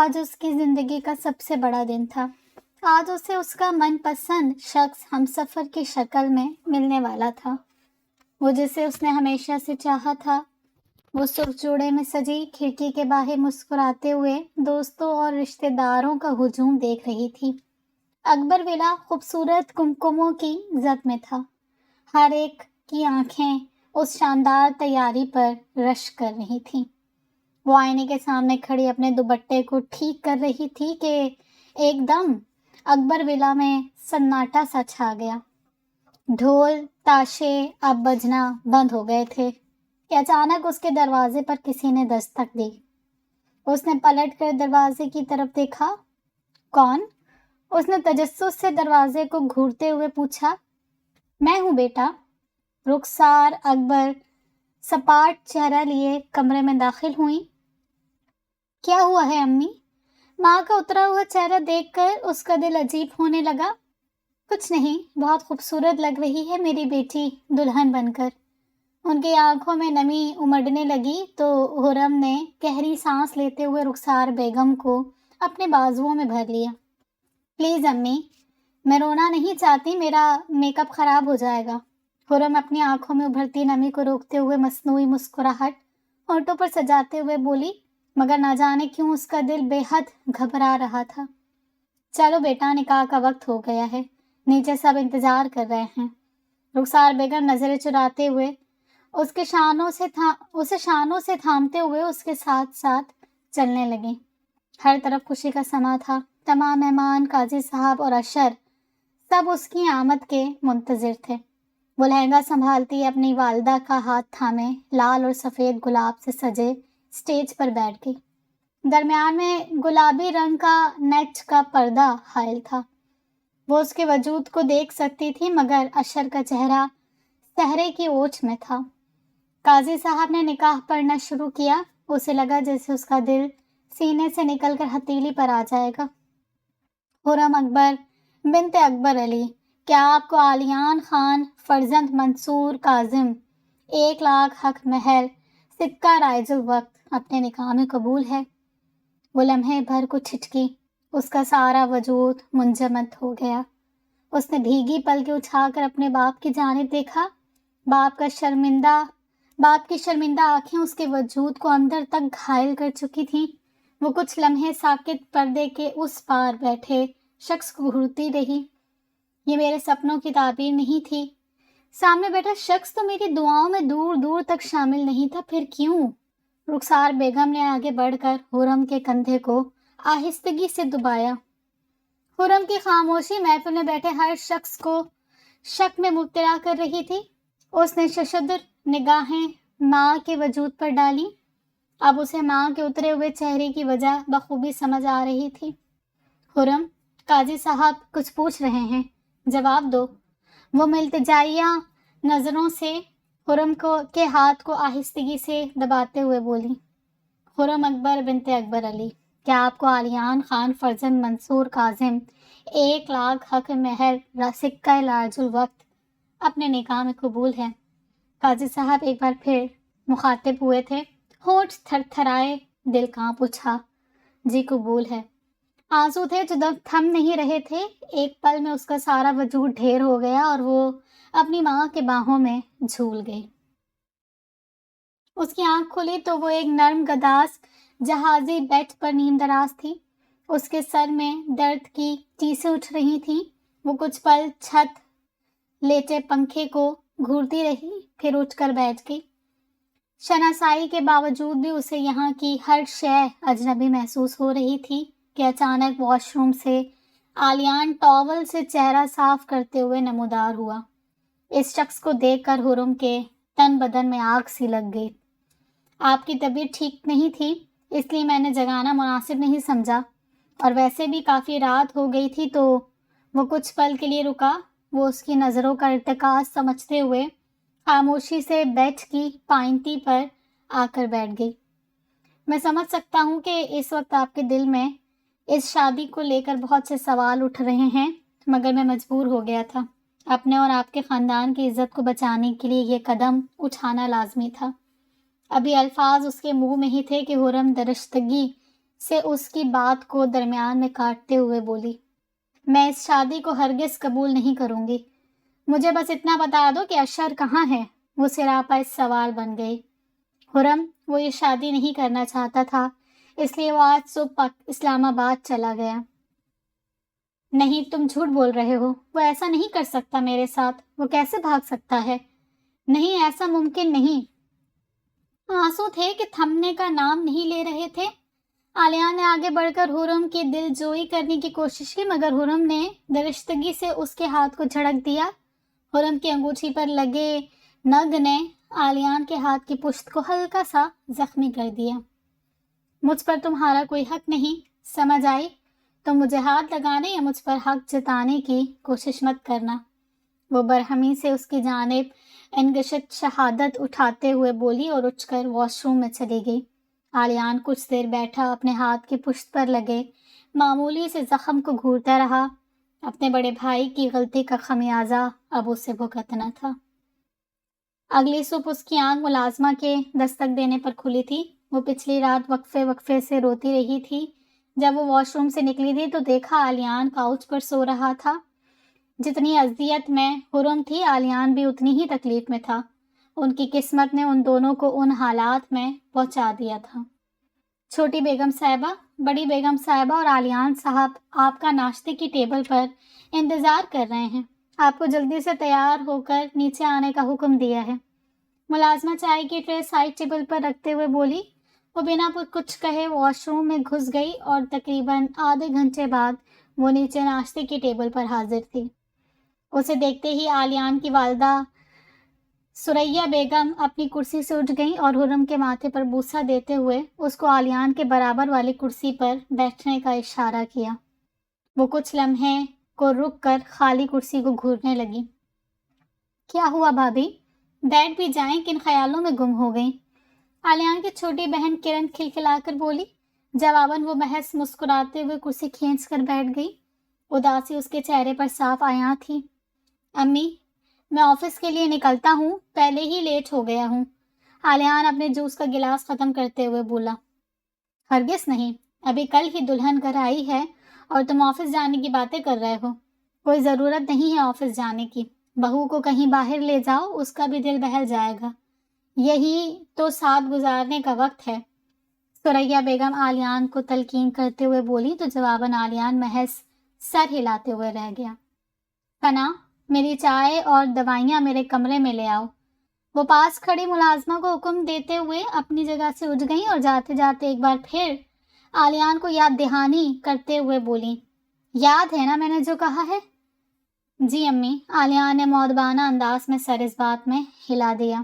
آج اس کی زندگی کا سب سے بڑا دن تھا۔ آج اسے اس کا من پسند شخص ہم سفر کی شکل میں ملنے والا تھا، وہ جسے اس نے ہمیشہ سے چاہا تھا۔ وہ سرخ جوڑے میں سجی کھڑکی کے باہر مسکراتے ہوئے دوستوں اور رشتہ داروں کا ہجوم دیکھ رہی تھی۔ اکبر ولا خوبصورت کمکموں کی زد میں تھا، ہر ایک کی آنکھیں اس شاندار تیاری پر رشک کر رہی تھیں۔ وہ آئینے کے سامنے کھڑی اپنے دوپٹے کو ٹھیک کر رہی تھی کہ ایک دم اکبر ولا میں سناٹا سا چھا گیا۔ ڈھول تاشے اب بجنا بند ہو گئے تھے کہ اچانک اس کے دروازے پر کسی نے دستک دی۔ اس نے پلٹ کر دروازے کی طرف دیکھا۔ کون؟ اس نے تجسس سے دروازے کو گھورتے ہوئے پوچھا۔ میں ہوں بیٹا۔ رخسار اکبر سپاٹ چہرہ لیے کمرے میں داخل ہوئیں۔ کیا ہوا ہے امی؟ ماں کا اترا ہوا چہرہ دیکھ کر اس کا دل عجیب ہونے لگا۔ کچھ نہیں، بہت خوبصورت لگ رہی ہے میری بیٹی دلہن بن کر۔ ان کی آنکھوں میں نمی امڈنے لگی تو خرم نے گہری سانس لیتے ہوئے رخسار بیگم کو اپنے بازوؤں میں بھر لیا۔ پلیز امی، میں رونا نہیں چاہتی، میرا میک اپ خراب ہو جائے گا۔ خرم اپنی آنکھوں میں ابھرتی نمی کو روکتے ہوئے مصنوعی مسکراہٹ ہونٹوں پر سجاتے ہوئے بولی، مگر نہ جانے کیوں اس کا دل بے حد گھبرا رہا تھا۔ چلو بیٹا، نکاح کا وقت ہو گیا ہے، نیچے سب انتظار کر رہے ہیں۔ رخسار بیگم نظریں چراتے ہوئے اسے شانوں سے تھامتے ہوئے اس کے ساتھ ساتھ چلنے لگیں۔ ہر طرف خوشی کا سما تھا، تمام مہمان، قاضی صاحب اور اشر سب اس کی آمد کے منتظر تھے۔ وہ لہنگا سنبھالتی اپنی والدہ کا ہاتھ تھامے لال اور سفید گلاب سے سجے اسٹیج پر بیٹھ گئی۔ درمیان میں گلابی رنگ کا نیٹ کا پردہ حائل تھا۔ وہ اس کے وجود کو دیکھ سکتی تھی، مگر اشر کا چہرہ صحرے کی اوچھ میں تھا۔ قاضی صاحب نے نکاح پڑھنا شروع کیا۔ اسے لگا جیسے اس کا دل سینے سے نکل کر ہتھیلی پر آ جائے گا۔ خرم اکبر بنت اکبر علی، کیا آپ کو عالیان خان فرزند منصور کاظم 1,00,000 حق مہر سکہ رائج الوقت اپنے نکاح میں قبول ہے؟ وہ لمحے بھر کو چھٹکی، اس کا سارا وجود منجمد ہو گیا۔ اس نے بھیگی پلکیں اٹھا کر اپنے باپ کی جانب دیکھا۔ باپ کی شرمندہ آنکھیں اس کے وجود کو اندر تک گھائل کر چکی تھیں۔ وہ کچھ لمحے ساکت پردے کے اس پار بیٹھے شخص کو گھورتی رہی۔ یہ میرے سپنوں کی تعبیر نہیں تھی۔ سامنے بیٹھا شخص تو میری دعاؤں میں دور دور تک شامل نہیں تھا، پھر کیوں؟ رخسار بیگم نے آگے بڑھ کر خرم کے کندھے کو آہستگی سے دبایا۔ خرم کی خاموشی محفل میں بیٹھے ہر شخص کو شک میں مبتلا کر رہی تھی۔ اس نے ششدر نگاہیں ماں کے وجود پر ڈالی۔ اب اسے ماں کے اترے ہوئے چہرے کی وجہ بخوبی سمجھ آ رہی تھی۔ خرم، قاضی صاحب کچھ پوچھ رہے ہیں، جواب دو۔ وہ ملتجائیہ نظروں سے خرم کے ہاتھ کو آہستگی سے دباتے ہوئے بولی۔ خرم اکبر بنت اکبر علی، کیا آپ کو عالیان خان فرزند منصور کاظم 1,00,000 حق مہر سکہ لارج الوقت اپنے نکاح میں قبول ہے؟ قاضی صاحب ایک بار پھر مخاطب ہوئے تھے۔ ہونٹ تھر تھرائے، دل کانپ اٹھا۔ جی قبول ہے۔ آنسو تھے جو تھم نہیں رہے تھے۔ ایک پل میں اس کا سارا وجود ڈھیر ہو گیا اور وہ اپنی ماں کے باہوں میں جھول گئی۔ اس کی آنکھ کھلی تو وہ ایک نرم گداز جہازی بیڈ پر نیم دراز تھی۔ اس کے سر میں درد کی ٹیسیں اٹھ رہی تھیں۔ وہ کچھ پل چھت لیٹے پنکھے کو گھورتی رہی، پھر اٹھ کر بیٹھ گئی۔ شناسائی کے باوجود بھی اسے یہاں کی ہر شے اجنبی محسوس ہو رہی تھی کہ اچانک واش روم سے عالیان ٹاول سے چہرہ صاف کرتے ہوئے نمودار ہوا۔ اس شخص کو دیکھ کر خرم کے تن بدن میں آگ سی لگ گئی۔ آپ کی طبیعت ٹھیک نہیں تھی، اس لیے میں نے جگانا مناسب نہیں سمجھا، اور ویسے بھی کافی رات ہو گئی تھی تو وہ کچھ پل کے لیے رکا۔ وہ اس کی نظروں کا ارتکاز سمجھتے ہوئے خاموشی سے بیڈ کی پائنتی پر آ کر بیٹھ گئی۔ میں سمجھ سکتا ہوں کہ اس وقت آپ کے دل میں اس شادی کو لے کر بہت سے سوال اٹھ رہے ہیں، مگر میں مجبور ہو گیا تھا۔ اپنے اور آپ کے خاندان کی عزت کو بچانے کے لیے یہ قدم اٹھانا لازمی تھا۔ ابھی الفاظ اس کے منہ میں ہی تھے کہ خرم درشتگی سے اس کی بات کو درمیان میں کاٹتے ہوئے بولی، میں اس شادی کو ہرگز قبول نہیں کروں گی۔ مجھے بس اتنا بتا دو کہ اشر کہاں ہے؟ وہ سراپا اس سوال بن گئی۔ خرم، وہ یہ شادی نہیں کرنا چاہتا تھا، اس لیے وہ آج صبح اسلام آباد چلا گیا۔ نہیں، تم جھوٹ بول رہے ہو، وہ ایسا نہیں کر سکتا میرے ساتھ، وہ کیسے بھاگ سکتا ہے؟ نہیں، ایسا ممکن نہیں۔ آنسو تھے کہ تھمنے کا نام نہیں لے رہے تھے۔ عالیہ نے آگے بڑھ کر حرم کی دل جوئی کرنے کی کوشش کی، مگر حرم نے درشتگی سے اس کے ہاتھ کو جھڑک دیا۔ حرم کی انگوٹھی پر لگے نگ نے عالیہ کے ہاتھ کی پشت کو ہلکا سا زخمی کر دیا۔ مجھ پر تمہارا کوئی حق نہیں، سمجھ آئی؟ تم مجھے ہاتھ لگانے یا مجھ پر حق جتانے کی کوشش مت کرنا۔ وہ برہمی سے اس کی جانب انگشت شہادت اٹھاتے ہوئے بولی اور اٹھ کر واش روم میں چلی گئی۔ عالیان کچھ دیر بیٹھا اپنے ہاتھ کی پشت پر لگے معمولی سے زخم کو گھورتا رہا۔ اپنے بڑے بھائی کی غلطی کا خمیازہ اب اسے بھگتنا تھا۔ اگلی صبح اس کی آنکھ ملازمہ کے دستک دینے پر کھلی تھی۔ وہ پچھلی رات وقفے وقفے سے روتی رہی تھی۔ جب وہ واش روم سے نکلی تھی تو دیکھا عالیان کاؤچ پر سو رہا تھا۔ جتنی اذیت میں حرم تھی، عالیان بھی اتنی ہی تکلیف میں تھا۔ ان کی قسمت نے ان دونوں کو ان حالات میں پہنچا دیا تھا۔ چھوٹی بیگم صاحبہ، بڑی بیگم صاحبہ اور عالیان صاحب آپ کا ناشتے کی ٹیبل پر انتظار کر رہے ہیں۔ آپ کو جلدی سے تیار ہو کر نیچے آنے کا حکم دیا ہے۔ ملازمہ چائے کی ٹرے سائڈ ٹیبل پر رکھتے ہوئے بولی۔ وہ بنا کچھ کہے واش روم میں گھس گئی اور تقریباً آدھے گھنٹے بعد وہ نیچے ناشتے کی ٹیبل پر حاضر تھی۔ اسے دیکھتے ہی عالیان کی والدہ سریا بیگم اپنی کرسی سے اٹھ گئیں اور حرم کے ماتھے پر بوسہ دیتے ہوئے اس کو عالیان کے برابر والی کرسی پر بیٹھنے کا اشارہ کیا۔ وہ کچھ لمحے کو رک کر خالی کرسی کو گھورنے لگی۔ کیا ہوا بھابھی؟ بیٹھ بھی جائیں، کن خیالوں میں گم ہو گئیں؟ عالیان کی چھوٹی بہن کرن کھلکھلا کر بولی۔ جواباً وہ محض مسکراتے ہوئے کرسی کھینچ کر بیٹھ گئی۔ اداسی اس کے چہرے پر صاف عیاں تھی۔ امی، میں آفس کے لیے نکلتا ہوں، پہلے ہی لیٹ ہو گیا ہوں۔ عالیان اپنے جوس کا گلاس ختم کرتے ہوئے بولا۔ ہرگز نہیں، ابھی کل ہی دلہن گھر آئی ہے اور تم آفس جانے کی باتیں کر رہے ہو۔ کوئی ضرورت نہیں ہے آفس جانے کی، بہو کو کہیں باہر لے جاؤ، اس کا بھی دل بہل جائے گا۔ یہی تو ساتھ گزارنے کا وقت ہے۔ سریا بیگم عالیان کو تلقین کرتے ہوئے بولی تو جواباً عالیان محض سر ہلاتے ہوئے رہ گیا۔ کنا، میری چائے اور دوائیاں میرے کمرے میں لے آؤ۔ وہ پاس کھڑی ملازمہ کو حکم دیتے ہوئے اپنی جگہ سے اٹھ گئیں اور جاتے جاتے ایک بار پھر عالیان کو یاد دہانی کرتے ہوئے بولی، یاد ہے نا میں نے جو کہا ہے؟ جی امی، عالیان نے مؤدبانہ انداز میں سر اس بات میں ہلا دیا۔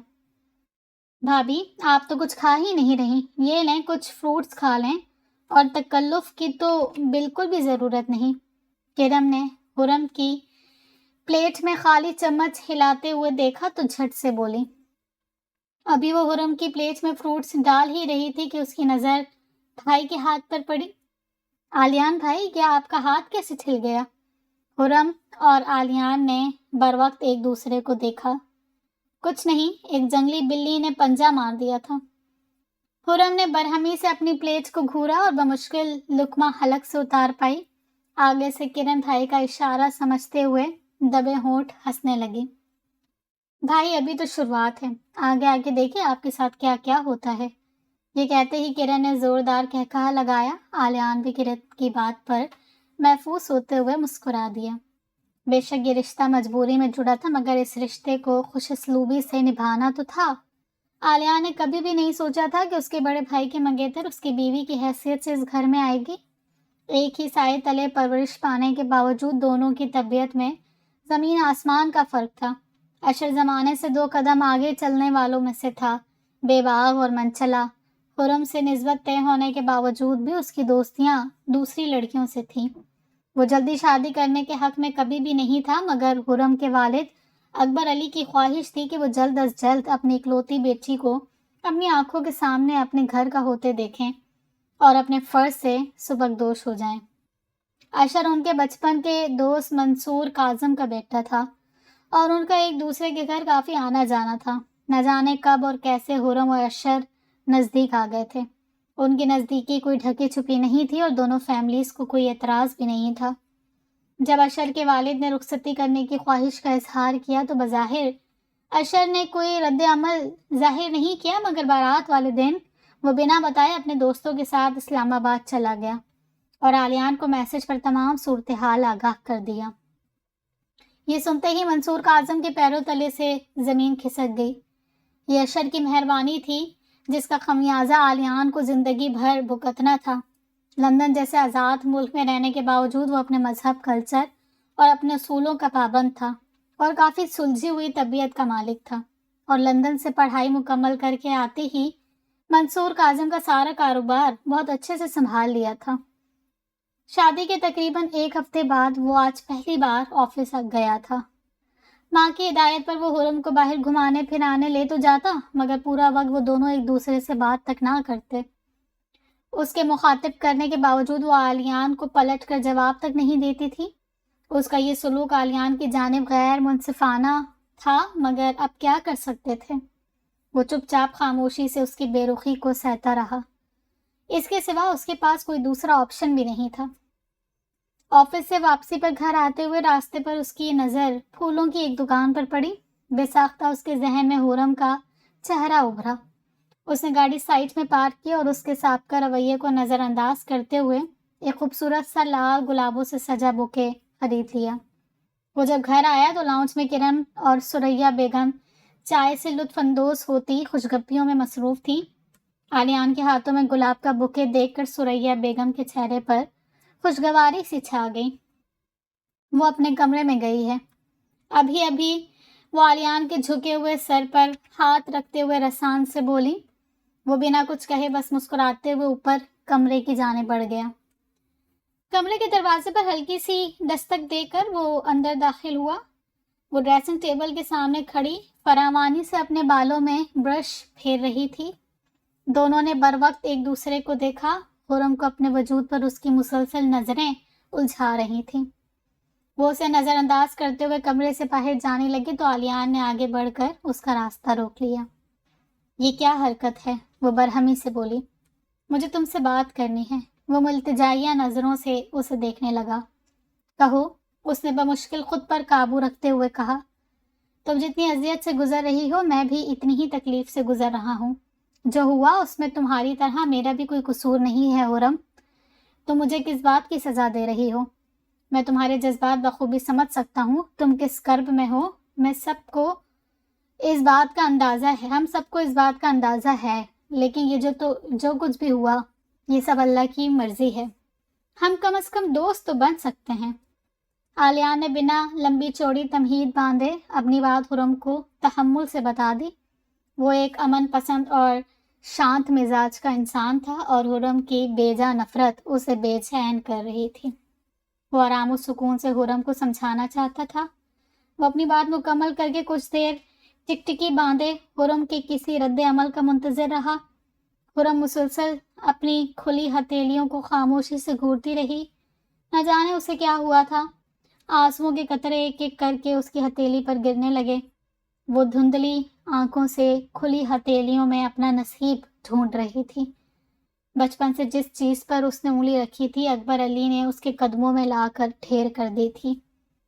بھابھی، آپ تو کچھ کھا ہی نہیں رہی، یہ لیں کچھ فروٹس کھا لیں، اور تکلف کی تو بالکل بھی ضرورت نہیں۔ کرم نے حرم کی پلیٹ میں خالی چمچ ہلاتے ہوئے دیکھا تو جھٹ سے بولی۔ ابھی وہ حرم کی پلیٹ میں فروٹس ڈال ہی رہی تھی کہ اس کی نظر بھائی کے ہاتھ پر پڑی۔ عالیان بھائی، کیا آپ کا ہاتھ کیسے چھل گیا؟ حرم اور عالیان نے بروقت ایک دوسرے کو دیکھا۔ کچھ نہیں، ایک جنگلی بلی نے پنجہ مار دیا تھا۔ حرم نے برہمی سے اپنی پلیٹ کو گھورا اور بمشکل لقمہ حلق سے اتار پائی۔ آگے سے کرن بھائی کا اشارہ سمجھتے ہوئے دبے ہونٹ ہنسنے لگی۔ بھائی، ابھی تو شروعات ہے، آگے آگے دیکھیں آپ کے ساتھ کیا کیا ہوتا ہے۔ یہ کہتے ہی کرن نے زوردار کہکہا لگایا۔ عالیان بھی کرن کی بات پر محفوظ ہوتے ہوئے مسکرا دیا۔ بے شک یہ رشتہ مجبوری میں جڑا تھا، مگر اس رشتے کو خوش اسلوبی سے نبھانا تو تھا۔ عالیہ نے کبھی بھی نہیں سوچا تھا کہ اس کے بڑے بھائی کی منگیتر اس کی بیوی کی حیثیت سے اس گھر میں آئے گی۔ ایک ہی سائے تلے پرورش پانے کے باوجود دونوں کی طبیعت میں زمین آسمان کا فرق تھا۔ اشر زمانے سے 2 قدم آگے چلنے والوں میں سے تھا، بے باغ اور منچلا۔ حرم سے نسبت طے ہونے کے باوجود بھی اس کی دوستیاں دوسری لڑکیوں سے تھیں۔ وہ جلدی شادی کرنے کے حق میں کبھی بھی نہیں تھا، مگر حرم کے والد اکبر علی کی خواہش تھی کہ وہ جلد از جلد اپنی اکلوتی بیٹی کو اپنی آنکھوں کے سامنے اپنے گھر کا ہوتے دیکھیں اور اپنے فرض سے سبکدوش ہو جائیں۔ اشر ان کے بچپن کے دوست منصور کاظم کا بیٹا تھا اور ان کا ایک دوسرے کے گھر کافی آنا جانا تھا۔ نہ جانے کب اور کیسے حرم اور اشر نزدیک آ گئے تھے۔ ان کی نزدیکی کوئی ڈھکی چھپی نہیں تھی اور دونوں فیملیز کو کوئی اعتراض بھی نہیں تھا۔ جب اشر کے والد نے رخصتی کرنے کی خواہش کا اظہار کیا تو بظاہر اشر نے کوئی رد عمل ظاہر نہیں کیا، مگر بارات والے دن وہ بنا بتائے اپنے دوستوں کے ساتھ اسلام آباد چلا گیا اور عالیان کو میسج پر تمام صورتحال آگاہ کر دیا۔ یہ سنتے ہی منصور کاظم کے پیروں تلے سے زمین کھسک گئی۔ یہ اشر کی مہربانی تھی جس کا خمیازہ عالیان کو زندگی بھر بھگتنا تھا۔ لندن جیسے آزاد ملک میں رہنے کے باوجود وہ اپنے مذہب، کلچر اور اپنے اصولوں کا پابند تھا اور کافی سلجھی ہوئی طبیعت کا مالک تھا، اور لندن سے پڑھائی مکمل کر کے آتے ہی منصور کاظم کا سارا کاروبار بہت اچھے سے سنبھال لیا تھا۔ شادی کے تقریباً ایک ہفتے بعد وہ آج پہلی بار آفس گیا تھا۔ ماں کی ہدایت پر وہ خرم کو باہر گھمانے پھرانے لے تو جاتا، مگر پورا وقت وہ دونوں ایک دوسرے سے بات تک نہ کرتے۔ اس کے مخاطب کرنے کے باوجود وہ عالیان کو پلٹ کر جواب تک نہیں دیتی تھی۔ اس کا یہ سلوک عالیان کی جانب غیر منصفانہ تھا، مگر اب کیا کر سکتے تھے؟ وہ چپ چاپ خاموشی سے اس کی بے رخی کو سہتا رہا۔ اس کے سوا اس کے پاس کوئی دوسرا آپشن بھی نہیں تھا۔ آفس سے واپسی پر گھر آتے ہوئے راستے پر اس کی نظر پھولوں کی ایک دکان پر پڑی۔ بے ساختہ اس کے ذہن میں خرم کا چہرہ ابھرا۔ اس نے گاڑی سائٹ میں پارک کی اور اس کے سابقہ رویے کو نظر انداز کرتے ہوئے ایک خوبصورت سا لال گلابوں سے سجا بوکے خرید لیا۔ وہ جب گھر آیا تو لاؤنج میں کرن اور سریا بیگم چائے سے لطف اندوز ہوتی خوشگپیوں میں مصروف تھی۔ عالیان کے ہاتھوں میں گلاب کا بوکے دیکھ کر سریا بیگم کے چہرے پر خوشگواری سی چھا گئی۔ وہ اپنے کمرے میں گئی ہے۔ ابھی وہ عالیان کے جھکے ہوئے سر پر ہاتھ رکھتے ہوئے رسان سے بولی۔ وہ بنا کچھ کہے بس مسکراتے ہوئے اوپر کمرے کی جانب بڑھ گیا۔ کمرے کے دروازے پر ہلکی سی دستک دے کر وہ اندر داخل ہوا۔ وہ ڈریسنگ ٹیبل کے سامنے کھڑی فراوانی سے اپنے بالوں میں برش پھیر رہی تھی۔ دونوں نے بر وقت ایک دوسرے کو دیکھا۔ خرم کو اپنے وجود پر اس کی مسلسل نظریں الجھا رہی تھیں۔ وہ اسے نظر انداز کرتے ہوئے کمرے سے باہر جانے لگی تو عالیان نے آگے بڑھ کر اس کا راستہ روک لیا۔ یہ کیا حرکت ہے؟ وہ برہمی سے بولی۔ مجھے تم سے بات کرنی ہے۔ وہ ملتجائیہ نظروں سے اسے دیکھنے لگا۔ کہو، اس نے بمشکل خود پر قابو رکھتے ہوئے کہا۔ تم جتنی اذیت سے گزر رہی ہو میں بھی اتنی ہی تکلیف سے گزر رہا ہوں۔ جو ہوا اس میں تمہاری طرح میرا بھی کوئی قصور نہیں ہے خرم۔ تم مجھے کس بات کی سزا دے رہی ہو؟ میں تمہارے جذبات بخوبی سمجھ سکتا ہوں۔ تم کس کرب میں ہو میں سب کو اس بات کا اندازہ ہے، ہم سب کو اس بات کا اندازہ ہے، لیکن یہ جو کچھ بھی ہوا یہ سب اللہ کی مرضی ہے۔ ہم کم از کم دوست تو بن سکتے ہیں۔ عالیان نے بنا لمبی چوڑی تمہید باندھے اپنی بات خرم کو تحمل سے بتا دی۔ وہ ایک امن پسند اور شانت مزاج کا انسان تھا اور خرم کی بے جا نفرت اسے بے چین کر رہی تھی۔ وہ آرام و سکون سے خرم کو سمجھانا چاہتا تھا۔ وہ اپنی بات مکمل کر کے کچھ دیر ٹکٹکی باندھے خرم کے کسی رد عمل کا منتظر رہا۔ خرم مسلسل اپنی کھلی ہتھیلیوں کو خاموشی سے گھورتی رہی۔ نہ جانے اسے کیا ہوا تھا۔ آنسوؤں کے قطرے ایک ایک کر کے اس کی ہتھیلی پر گرنے لگے۔ وہ دھندلی آنکھوں سے کھلی ہتھیلیوں میں اپنا نصیب ڈھونڈ رہی تھی۔ بچپن سے جس چیز پر اس نے انگلی رکھی تھی اکبر علی نے اس کے قدموں میں لا کر ڈھیر کر دی تھی،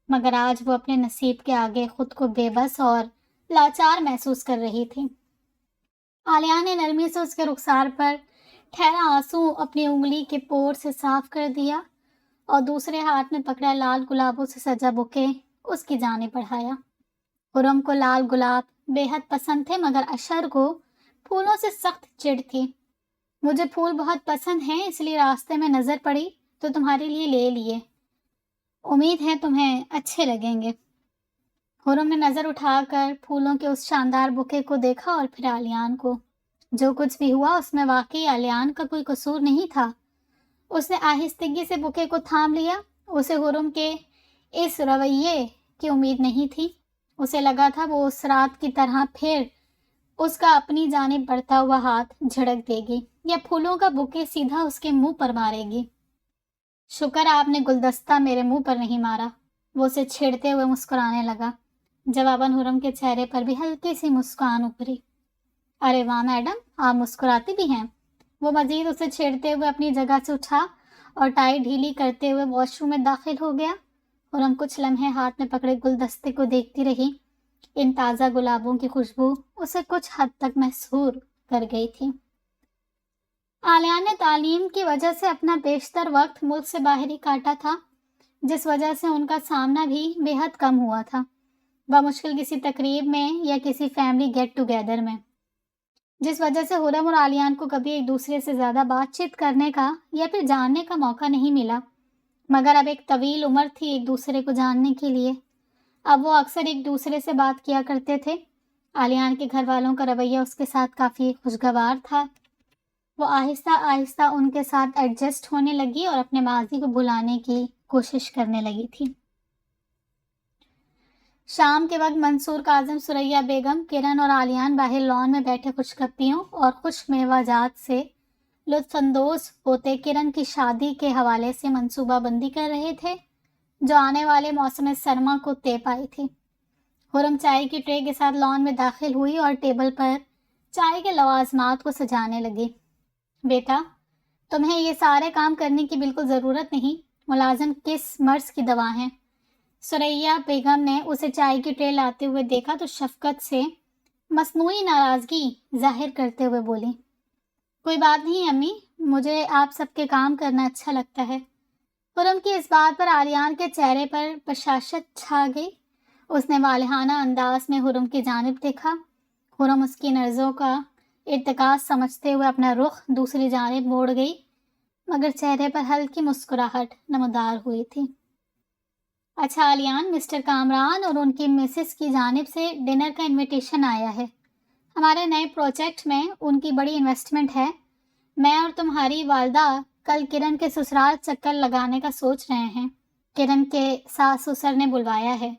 مگر آج وہ اپنے نصیب کے آگے خود کو بے بس اور لاچار محسوس کر رہی تھی۔ عالیہ نے نرمی سے اس کے رخسار پر ٹھہرا آنسو اپنی انگلی کے پور سے صاف کر دیا اور دوسرے ہاتھ میں پکڑا لال گلابوں سے سجا بوکے اس کی جانب بڑھایا۔ خرم کو لال گلاب بے حد پسند تھے، مگر اشر کو پھولوں سے سخت چڑ تھی۔ مجھے پھول بہت پسند ہیں، اس لیے راستے میں نظر پڑی تو تمہارے لیے لے لیے۔ امید ہے تمہیں اچھے لگیں گے۔ خرم نے نظر اٹھا کر پھولوں کے اس شاندار بوکے کو دیکھا اور پھر عالیان کو۔ جو کچھ بھی ہوا اس میں واقعی عالیان کا کوئی قصور نہیں تھا۔ اس نے آہستگی سے بوکے کو تھام لیا۔ اسے خرم کے اس رویے کی امید نہیں تھی۔ اسے لگا تھا وہ اس رات کی طرح پھر اس کا اپنی جانب بڑھتا ہوا ہاتھ جھڑک دے گی یا پھولوں کا بوکے سیدھا اس کے منہ پر مارے گی۔ شکر آپ نے گلدستہ میرے منہ پر نہیں مارا، وہ اسے چھیڑتے ہوئے مسکرانے لگا۔ جواباً خرم کے چہرے پر بھی ہلکی سی مسکان ابھری۔ ارے واہ میڈم، آپ مسکراتی بھی ہیں۔ وہ مزید اسے چھیڑتے ہوئے اپنی جگہ سے اٹھا اور ٹائی ڈھیلی کرتے ہوئے واش روم میں داخل ہو گیا۔ خرم کچھ لمحے ہاتھ میں پکڑے گلدستے کو دیکھتی رہی۔ ان تازہ گلابوں کی خوشبو اسے کچھ حد تک مسحور کر گئی تھی۔ عالیہ نے تعلیم کی وجہ سے اپنا بیشتر وقت ملک سے باہر ہی کاٹا تھا، جس وجہ سے ان کا سامنا بھی بے حد کم ہوا تھا، بمشکل کسی تقریب میں یا کسی فیملی گیٹ ٹوگیدر میں، جس وجہ سے خرم اور عالیان کو کبھی ایک دوسرے سے زیادہ بات چیت کرنے کا یا پھر جاننے کا موقع نہیں ملا۔ مگر اب ایک طویل عمر تھی ایک دوسرے کو جاننے کے لیے۔ اب وہ اکثر ایک دوسرے سے بات کیا کرتے تھے۔ عالیان کے گھر والوں کا رویہ اس کے ساتھ کافی خوشگوار تھا۔ وہ آہستہ آہستہ ان کے ساتھ ایڈجسٹ ہونے لگی اور اپنے ماضی کو بھلانے کی کوشش کرنے لگی تھی۔ شام کے وقت منصور کاظم، ثریا بیگم، کرن اور عالیان باہر لان میں بیٹھے خوش گپیوں اور خوش میوہ جات سے لطف اندوز ہوتے کرن کی شادی کے حوالے سے منصوبہ بندی کر رہے تھے، جو آنے والے موسم سرما کو طے پائی تھی۔ خرم چائے کی ٹرے کے ساتھ لان میں داخل ہوئی اور ٹیبل پر چائے کے لوازمات کو سجانے لگی۔ بیٹا، تمہیں یہ سارے کام کرنے کی بالکل ضرورت نہیں، ملازم کس مرض کی دوا ہیں؟ ثریا بیگم نے اسے چائے کی ٹرے لاتے ہوئے دیکھا تو شفقت سے مصنوعی ناراضگی ظاہر کرتے ہوئے بولی، کوئی بات نہیں امی، مجھے آپ سب کے کام کرنا اچھا لگتا ہے۔ خرم کی اس بات پر عالیان کے چہرے پر بشاشت چھا گئی۔ اس نے والہانہ انداز میں خرم کی جانب دیکھا۔ خرم اس کی نظروں کا ارتکاز سمجھتے ہوئے اپنا رخ دوسری جانب موڑ گئی، مگر چہرے پر ہلکی مسکراہٹ نمودار ہوئی تھی۔ اچھا عالیان، مسٹر کامران اور ان کی مسز کی جانب سے ڈنر کا انویٹیشن آیا ہے۔ ہمارے نئے پروجیکٹ میں ان کی بڑی انویسٹمنٹ ہے۔ میں اور تمہاری والدہ کل کرن کے سسرال چکر لگانے کا سوچ رہے ہیں۔ کرن کے ساس سسر نے بلوایا ہے،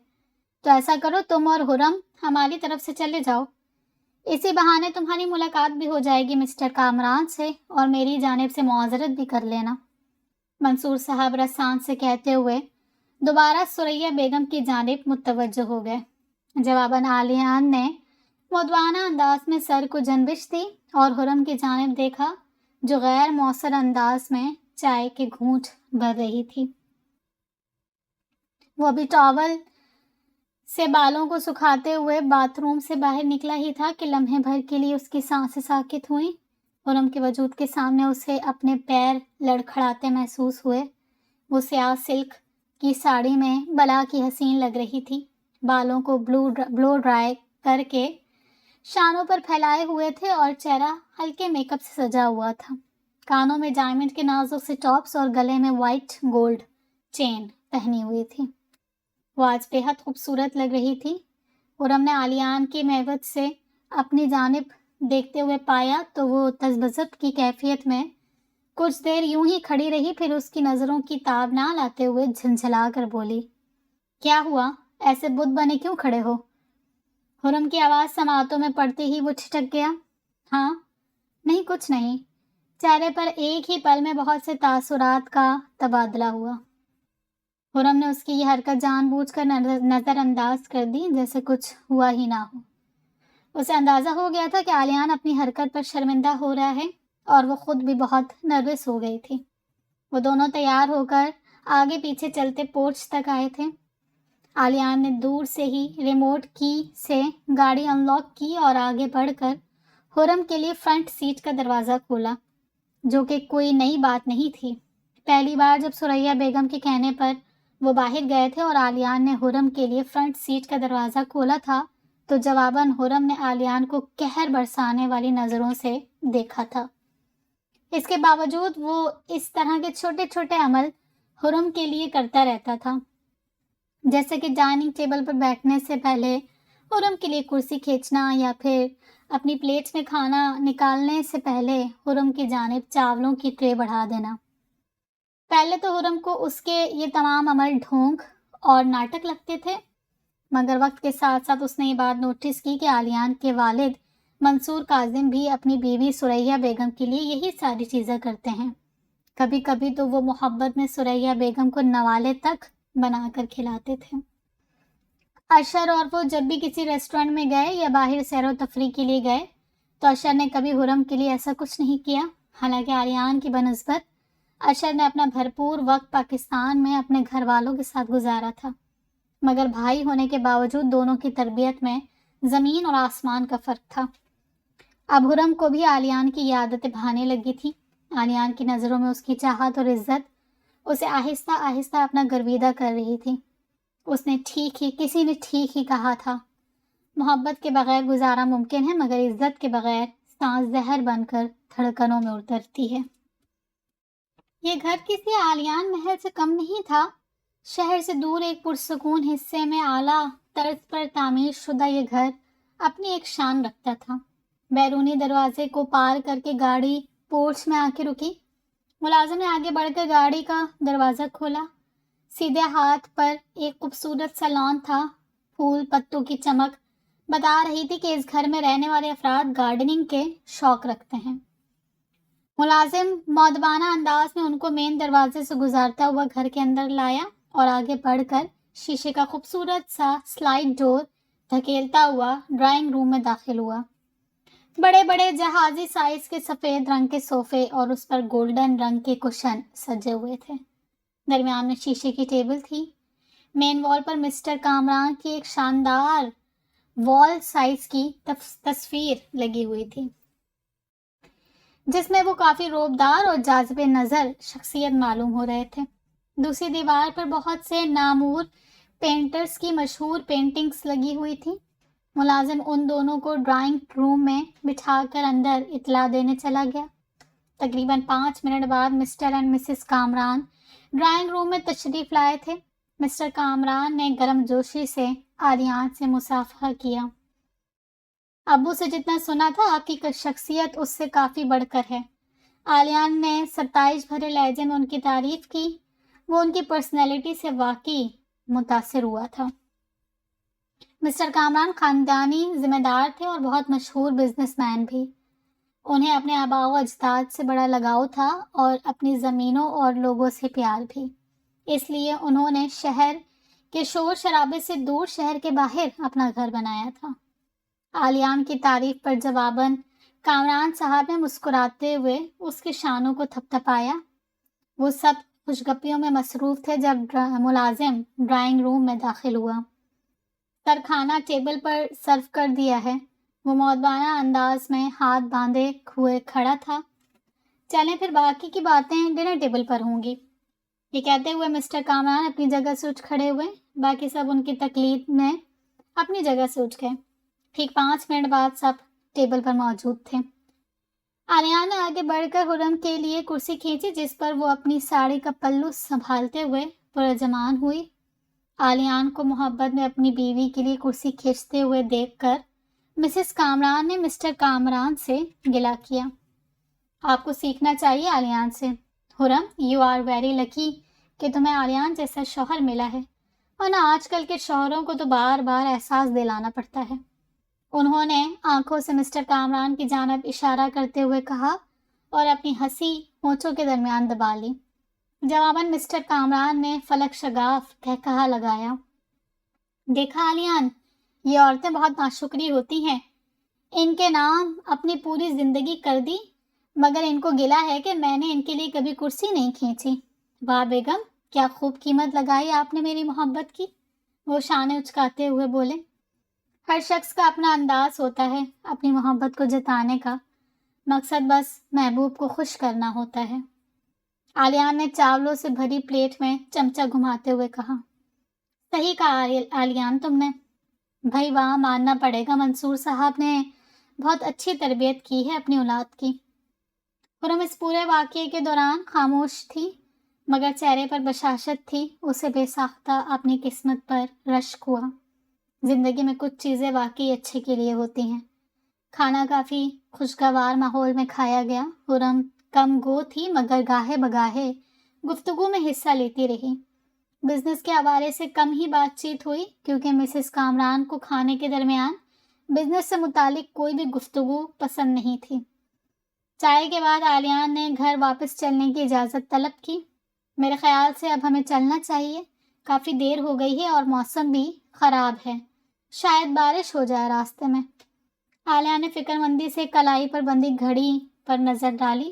تو ایسا کرو تم اور خرم ہماری طرف سے چلے جاؤ۔ اسی بہانے تمہاری ملاقات بھی ہو جائے گی مسٹر کامران سے، اور میری جانب سے معذرت بھی کر لینا، منصور صاحب رسان سے کہتے ہوئے دوبارہ ثریا بیگم کی جانب متوجہ ہو گئے۔ جواباً عالیان نے مدوانہ انداز میں سر کو جنبش دی اور خرم کی جانب دیکھا، جو غیر مؤثر انداز میں چائے کے گھونٹ بھر رہی تھی۔ وہ ابھی ٹاول سے بالوں کو سکھاتے ہوئے باتھ روم سے باہر نکلا ہی تھا کہ لمحے بھر کے لیے اس کی سانسیں ساکت ہوئیں۔ خرم کے وجود کے سامنے اسے اپنے پیر لڑکھڑاتے محسوس ہوئے۔ وہ سیاہ سلک کی ساڑی میں بلا کی حسین لگ رہی تھی، بالوں کو بلو ڈرائی کر کے شانوں پر پھیلائے ہوئے تھے اور چہرہ ہلکے میک اپ سے سجا ہوا تھا۔ کانوں میں ڈائمنڈ کے نازک سے ٹاپس اور گلے میں وائٹ گولڈ چین پہنی ہوئی تھی۔ وہ آج بے حد خوبصورت لگ رہی تھی۔ خرم نے عالیان کی محبت سے اپنی جانب دیکھتے ہوئے پایا تو وہ تذبذب کی کیفیت میں کچھ دیر یوں ہی کھڑی رہی، پھر اس کی نظروں کی تاب نہ لاتے ہوئے جھنجھلا کر بولی، کیا ہوا؟ ایسے بت بنے کیوں کھڑے ہو؟ خرم کی آواز سماعتوں میں پڑتے ہی وہ ٹھٹک گیا۔ ہاں نہیں، کچھ نہیں۔ چہرے پر ایک ہی پل میں بہت سے تاثرات کا تبادلہ ہوا۔ خرم نے اس کی یہ حرکت جان بوجھ کر نظر انداز کر دی، جیسے کچھ ہوا ہی نہ ہو۔ اسے اندازہ ہو گیا تھا کہ عالیان اپنی حرکت پر شرمندہ ہو رہا ہے، اور وہ خود بھی بہت نروس ہو گئی تھی۔ وہ دونوں تیار ہو کر آگے پیچھے چلتے پورچ تک آئے تھے۔ عالیان نے دور سے ہی ریموٹ کی سے گاڑی ان لاک کی اور آگے بڑھ کر خرم کے لیے فرنٹ سیٹ کا دروازہ کھولا، جو کہ کوئی نئی بات نہیں تھی۔ پہلی بار جب ثریا بیگم کے کہنے پر وہ باہر گئے تھے اور عالیان نے خرم کے لیے فرنٹ سیٹ کا دروازہ کھولا تھا، تو جواباً خرم نے عالیان کو قہر برسانے والی نظروں سے دیکھا تھا۔ اس کے باوجود وہ اس طرح کے چھوٹے چھوٹے عمل خرم کے لیے کرتا رہتا تھا، جیسے کہ ڈائننگ ٹیبل پر بیٹھنے سے پہلے خرم کے لیے کرسی کھینچنا، یا پھر اپنی پلیٹ میں کھانا نکالنے سے پہلے خرم کی جانب چاولوں کی ٹرے بڑھا دینا۔ پہلے تو خرم کو اس کے یہ تمام عمل ڈھونگ اور ناٹک لگتے تھے، مگر وقت کے ساتھ ساتھ اس نے یہ بات نوٹس کی کہ عالیان کے والد منصور کاظم بھی اپنی بیوی ثریا بیگم کے لیے یہی ساری چیزیں کرتے ہیں۔ کبھی کبھی تو وہ محبت میں ثریا بیگم کو نوالے تک بنا کر کھلاتے تھے۔ اشر اور وہ جب بھی کسی ریسٹورینٹ میں گئے یا باہر سیر و تفریح کے لیے گئے تو اشر نے کبھی خرم کے لیے ایسا کچھ نہیں کیا۔ حالانکہ آریان کی بنسبت ارشد نے اپنا بھرپور وقت پاکستان میں اپنے گھر والوں کے ساتھ گزارا تھا، مگر بھائی ہونے کے باوجود دونوں کی تربیت میں زمین اور آسمان کا فرق تھا۔ اب حرم کو بھی آلیان کی یہ عادتیں بھانے لگی تھی۔ آلیان کی نظروں میں اس کی چاہت اور عزت اسے آہستہ آہستہ اپنا گرویدہ کر رہی تھی۔ کسی نے ٹھیک ہی کہا تھا، محبت کے بغیر گزارا ممکن ہے، مگر عزت کے بغیر سانس زہر بن کر دھڑکنوں میں اترتی ہے۔ یہ گھر کسی آلیان محل سے کم نہیں تھا۔ شہر سے دور ایک پرسکون حصے میں اعلیٰ طرز پر تعمیر شدہ یہ گھر اپنی ایک شان رکھتا تھا۔ بیرونی دروازے کو پار کر کے گاڑی پورچ میں آ کے رکی۔ ملازم نے آگے بڑھ کر گاڑی کا دروازہ کھولا۔ سیدھے ہاتھ پر ایک خوبصورت سا لان تھا۔ پھول پتوں کی چمک بتا رہی تھی کہ اس گھر میں رہنے والے افراد گارڈننگ کے شوق رکھتے ہیں۔ ملازم مؤدبانہ انداز میں ان کو مین دروازے سے گزارتا ہوا گھر کے اندر لایا اور آگے بڑھ کر شیشے کا خوبصورت سا سلائڈ ڈور دھکیلتا ہوا ڈرائنگ روم میں داخل ہوا۔ بڑے بڑے جہازی سائز کے سفید رنگ کے صوفے اور اس پر گولڈن رنگ کے کشن سجے ہوئے تھے۔ درمیان میں شیشے کی ٹیبل تھی۔ مین وال پر مسٹر کامران کی ایک شاندار وال سائز کی تصویر لگی ہوئی تھی، جس میں وہ کافی روبدار اور جاذب نظر شخصیت معلوم ہو رہے تھے۔ دوسری دیوار پر بہت سے نامور پینٹرز کی مشہور پینٹنگز لگی ہوئی تھی۔ ملازم ان دونوں کو ڈرائنگ روم میں بٹھا کر اندر اطلاع دینے چلا گیا۔ تقریباً 5 منٹ بعد Mr and Mrs Kamran drawing room میں تشریف لائے تھے۔ مسٹر کامران نے گرم جوشی سے آلیان سے مصافحہ کیا۔ ابو سے جتنا سنا تھا آپ کی شخصیت اس سے کافی بڑھ کر ہے۔ آلیان نے ستائش بھرے لہجے میں ان کی تعریف کی۔ وہ ان کی پرسنالٹی سے واقعی متاثر ہوا تھا۔ مسٹر کامران خاندانی ذمہ دار تھے اور بہت مشہور بزنس مین بھی۔ انہیں اپنے آباء و اجداد سے بڑا لگاؤ تھا اور اپنی زمینوں اور لوگوں سے پیار بھی۔ اس لیے انہوں نے شہر کے شور شرابے سے دور شہر کے باہر اپنا گھر بنایا تھا۔ آلیان کی تعریف پر جواباً کامران صاحب نے مسکراتے ہوئے اس کے شانوں کو تھپتھپایا۔ وہ سب خوشگپیوں میں مصروف تھے جب ملازم ڈرائنگ روم میں داخل ہوا۔ سر کھانا ٹیبل پر سرو کر دیا ہے۔ وہ مؤدبانہ انداز میں ہاتھ باندھے ہوئے کھڑا تھا۔ چلیں پھر باقی کی باتیں ڈنر ٹیبل پر ہوں گی۔ یہ کہتے ہوئے مسٹر کامران اپنی جگہ سے اٹھ کھڑے ہوئے۔ باقی سب ان کی تقلید میں اپنی جگہ سے اٹھ گئے۔ ٹھیک 5 منٹ بعد سب ٹیبل پر موجود تھے۔ آلیان نے آگے بڑھ کر حرم کے لیے کرسی کھینچی، جس پر وہ اپنی ساڑی کا پلو سنبھالتے ہوئے پرجمان ہوئی۔ آلیان کو محبت میں اپنی بیوی کے لیے کرسی کھینچتے ہوئے دیکھ کر مسز کامران نے مسٹر کامران سے گلہ کیا۔ آپ کو سیکھنا چاہیے آلیان سے۔ حرم، یو آر ویری لکی کہ تمہیں آلیان جیسا شوہر ملا ہے، ورنہ آج کل کے شوہروں کو تو بار بار احساس دلانا پڑتا ہے۔ انہوں نے آنکھوں سے مسٹر کامران کی جانب اشارہ کرتے ہوئے کہا اور اپنی ہنسی ہونٹوں کے درمیان دبا لی۔ جواباً مسٹر کامران نے فلک شگاف قہقہا لگایا۔ دیکھا آلیان، یہ عورتیں بہت ناشکری ہوتی ہیں۔ ان کے نام اپنی پوری زندگی کر دی، مگر ان کو گلہ ہے کہ میں نے ان کے لیے کبھی کرسی نہیں کھینچی۔ واہ بیگم، کیا خوب قیمت لگائی آپ نے میری محبت کی، وہ شانے اچکاتے ہوئے بولے۔ ہر شخص کا اپنا انداز ہوتا ہے اپنی محبت کو جتانے کا، مقصد بس محبوب کو خوش کرنا ہوتا ہے۔ آلیان نے چاولوں سے بھری پلیٹ میں چمچہ گھماتے ہوئے کہا۔ صحیح کہا آلیان تم نے۔ بھائی وہاں ماننا پڑے گا، منصور صاحب نے بہت اچھی تربیت کی ہے اپنی اولاد کی۔ حرم اس پورے واقعے کے دوران خاموش تھی، مگر چہرے پر بشاشت تھی۔ اسے بے ساختہ اپنی قسمت پر رشک ہوا۔ زندگی میں کچھ چیزیں واقعی اچھے کے لیے ہوتی ہیں۔ کھانا کافی خوشگوار ماحول میں کھایا گیا۔ حرم کم گو تھی، مگر گاہے بگاہے گفتگو میں حصہ لیتی رہی۔ بزنس کے حوالے سے کم ہی بات چیت ہوئی، کیونکہ مسز کامران کو کھانے کے درمیان بزنس سے متعلق کوئی بھی گفتگو پسند نہیں تھی۔ چائے کے بعد آلیان نے گھر واپس چلنے کی اجازت طلب کی۔ میرے خیال سے اب ہمیں چلنا چاہیے، کافی دیر ہو گئی ہے اور موسم بھی خراب ہے، شاید بارش ہو جائے راستے میں۔ آلیان نے فکر مندی سے کلائی پر بندھی گھڑی پر نظر ڈالی۔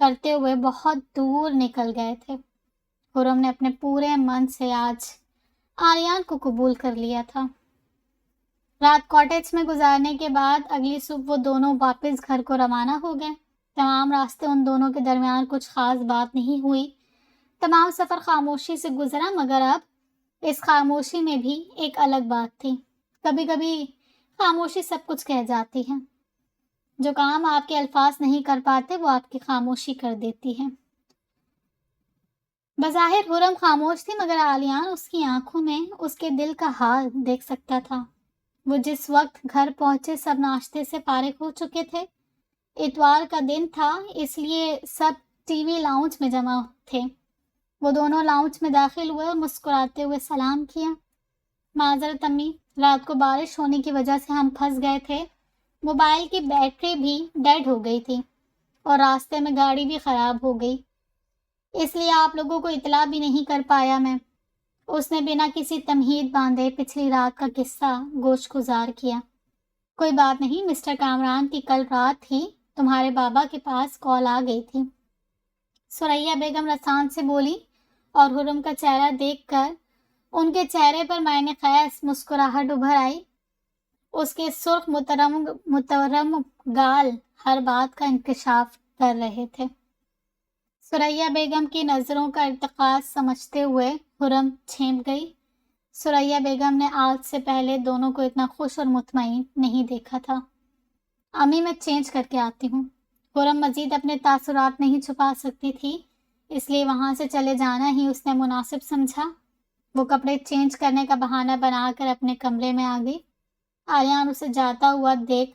کرتے ہوئے بہت دور نکل گئے تھے۔ خرم نے اپنے پورے من سے آج آریان کو قبول کر لیا تھا۔ رات کاٹیج میں گزارنے کے بعد اگلی صبح وہ دونوں واپس گھر کو روانہ ہو گئے۔ تمام راستے ان دونوں کے درمیان کچھ خاص بات نہیں ہوئی۔ تمام سفر خاموشی سے گزرا، مگر اب اس خاموشی میں بھی ایک الگ بات تھی۔ کبھی کبھی خاموشی سب کچھ کہہ جاتی ہے۔ جو کام آپ کے الفاظ نہیں کر پاتے وہ آپ کی خاموشی کر دیتی ہے۔ بظاہر خرم خاموش تھی، مگر آلیان اس کی آنکھوں میں اس کے دل کا حال دیکھ سکتا تھا۔ وہ جس وقت گھر پہنچے سب ناشتے سے فارغ ہو چکے تھے۔ اتوار کا دن تھا، اس لیے سب ٹی وی لاؤنج میں جمع تھے۔ وہ دونوں لاؤنج میں داخل ہوئے اور مسکراتے ہوئے سلام کیا۔ معذرت امی، رات کو بارش ہونے کی وجہ سے ہم پھنس گئے تھے۔ موبائل کی بیٹری بھی ڈیڈ ہو گئی تھی اور راستے میں گاڑی بھی خراب ہو گئی، اس لیے آپ لوگوں کو اطلاع بھی نہیں کر پایا میں۔ اس نے بنا کسی تمہید باندھے پچھلی رات کا قصہ گوش گزار کیا۔ کوئی بات نہیں مسٹر کامران کی کل رات ہی تمہارے بابا کے پاس کال آ گئی تھی، ثریا بیگم رسان سے بولی، اور خرم کا چہرہ دیکھ کر ان کے چہرے پر معنی خیز مسکراہٹ ابھر آئی۔ اس کے سرخ متورم گال ہر بات کا انکشاف کر رہے تھے۔ ثریا بیگم کی نظروں کا ارتکاز سمجھتے ہوئے خرم چھینپ گئی۔ ثریا بیگم نے آج سے پہلے دونوں کو اتنا خوش اور مطمئن نہیں دیکھا تھا۔ امی میں چینج کر کے آتی ہوں۔ خرم مزید اپنے تاثرات نہیں چھپا سکتی تھی، اس لیے وہاں سے چلے جانا ہی اس نے مناسب سمجھا۔ وہ کپڑے چینج کرنے کا بہانہ بنا کر اپنے کمرے میں آ گئی۔ آریان اسے جاتا ہوا دیکھ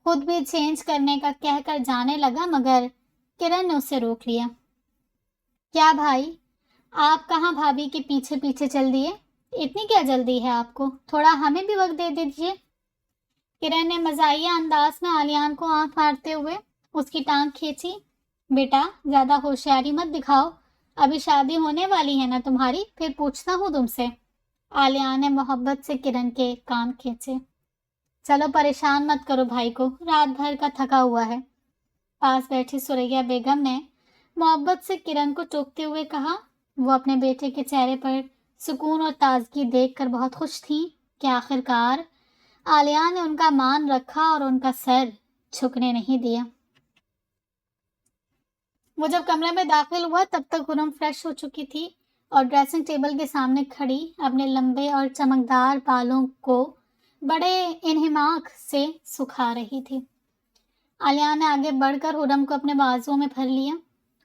خود بھی چینج کرنے کا کہہ کر جانے لگا، مگر کرن نے اسے روک لیا۔ کیا بھائی، آپ کہاں بھابھی کے پیچھے پیچھے چل دیے؟ اتنی کیا جلدی ہے آپ کو؟ تھوڑا ہمیں بھی وقت دے دیجیے۔ کرن نے مزاحیہ انداز میں آلیان کو آنکھ مارتے ہوئے اس کی ٹانگ کھینچی۔ بیٹا زیادہ ہوشیاری مت دکھاؤ، ابھی شادی ہونے والی ہے نا تمہاری، پھر پوچھتا ہوں تم سے۔ آلیان نے محبت سے کرن کے کان کھینچے۔ چلو پریشان مت کرو بھائی کو، رات بھر کا تھکا ہوا ہے۔ پاس بیٹھی ثریا بیگم نے محبت سے کرن کو ٹوکتے ہوئے کہا۔ وہ اپنے بیٹے کے چہرے پر سکون اور تازگی دیکھ کر بہت خوش تھیں کہ آخرکار آلیان نے ان کا مان رکھا اور ان کا سر جھکنے نہیں دیا۔ وہ جب کمرے میں داخل ہوا تب تک خرم فریش ہو چکی تھی اور ڈریسنگ ٹیبل کے سامنے کھڑی اپنے لمبے اور چمکدار بالوں کو بڑے انہماک سے سکھا رہی تھی۔ آلیان نے آگے بڑھ کر خرم کو اپنے بازوؤں میں بھر لیا۔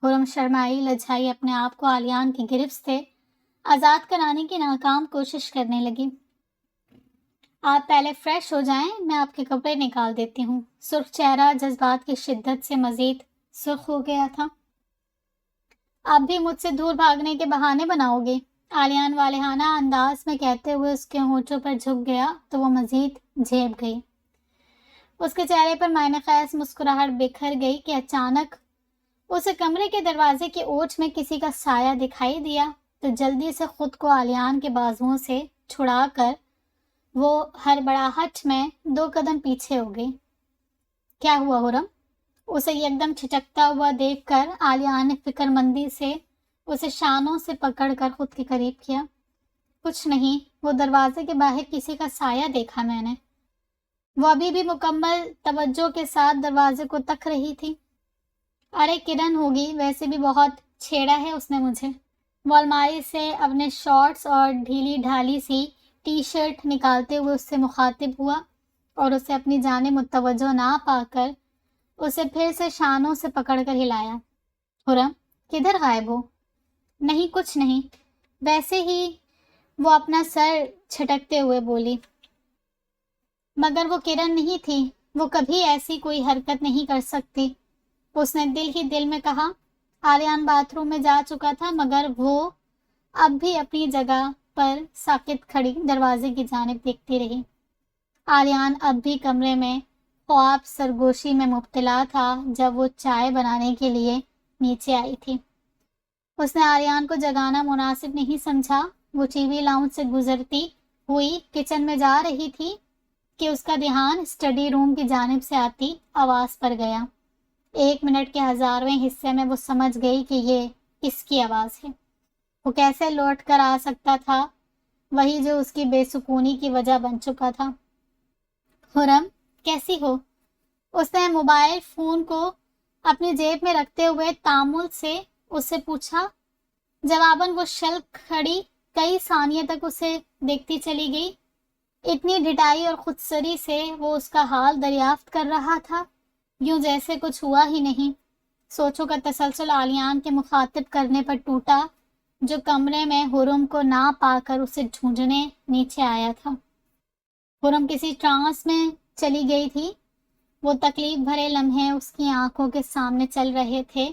خرم شرمائی لجائی اپنے آپ کو آلیان کی گرفت سے آزاد کرانے کی ناکام کوشش کرنے لگی۔ آپ پہلے فریش ہو جائیں، میں آپ کے کپڑے نکال دیتی ہوں۔ سرخ چہرہ جذبات کی شدت سے مزید سرخ ہو گیا تھا۔ آپ بھی مجھ سے دور بھاگنے کے بہانے بناؤ گے؟ آلیان والہانہ انداز میں کہتے ہوئے اس کے ہونٹوں پر جھک گیا تو وہ مزید جھیپ گئی۔ اس کے چہرے پر معنی خیز مسکراہٹ بکھر گئی کہ اچانک اسے کمرے کے دروازے کی اوٹ میں کسی کا سایہ دکھائی دیا تو جلدی سے خود کو آلیان کے بازوؤں سے چھڑا کر وہ ہڑبڑاہٹ میں 2 قدم پیچھے ہو گئی۔ کیا ہوا خرم؟ اسے یکدم چھٹکتا ہوا دیکھ کر آلیان نے فکر مندی سے اسے شانوں سے پکڑ کر خود کے قریب کیا۔ کچھ نہیں، وہ دروازے کے باہر کسی کا سایہ دیکھا میں نے۔ وہ ابھی بھی مکمل توجہ کے ساتھ دروازے کو تک رہی تھی۔ ارے کرن ہوگی، ویسے بھی بہت چھیڑا ہے اس نے مجھے۔ وہ الماری سے اپنے شارٹس اور ڈھیلی ڈھالی سی ٹی شرٹ نکالتے ہوئے اس سے مخاطب ہوا اور اسے اپنی جانب متوجہ نہ پا کر اسے پھر سے شانوں سے پکڑ کر ہلایا۔ خرم کدھر غائب ہو؟ نہیں کچھ نہیں، ویسے ہی، وہ اپنا سر چھٹکتے ہوئے بولی۔ مگر وہ کرن نہیں تھی، وہ کبھی ایسی کوئی حرکت نہیں کر سکتی۔ اس نے دل ہی دل میں کہا۔ آلیان باتھ روم میں جا چکا تھا، مگر وہ اب بھی اپنی جگہ پر ساکت کھڑی دروازے کی جانب دیکھتی رہی۔ آلیان اب بھی کمرے میں خواب سرگوشی میں مبتلا تھا جب وہ چائے بنانے کے لیے نیچے آئی تھی۔ اس نے آریان کو جگانا مناسب نہیں سمجھا۔ وہ ٹی وی لاؤنج سے گزرتی ہوئی کچن میں جا رہی تھی کہ اس کا دھیان اسٹڈی روم کی جانب سے آتی آواز پر گیا۔ 1 منٹ کے 1000ویں حصے میں وہ سمجھ گئی کہ یہ کس کی آواز ہے، وہ کیسے لوٹ کر آ سکتا تھا، وہی جو اس کی بے سکونی کی وجہ بن چکا تھا۔ خرم، کیسی ہو؟ اس نے موبائل فون کو اپنی جیب میں رکھتے ہوئے تامل سے اس سے پوچھا۔ جواباً وہ شلک کھڑی کئی ثانیے تک اسے دیکھتی چلی گئی۔ اتنی ڈٹائی اور خودسری سے وہ اس کا حال دریافت کر رہا تھا، یوں جیسے کچھ ہوا ہی نہیں۔ سوچوں کا تسلسل عالیان کے مخاطب کرنے پر ٹوٹا، جو کمرے میں حرم کو نہ پا کر اسے ڈھونڈنے نیچے آیا تھا۔ حرم کسی ٹرانس میں چلی گئی تھی۔ وہ تکلیف بھرے لمحے اس کی آنکھوں کے سامنے چل رہے تھے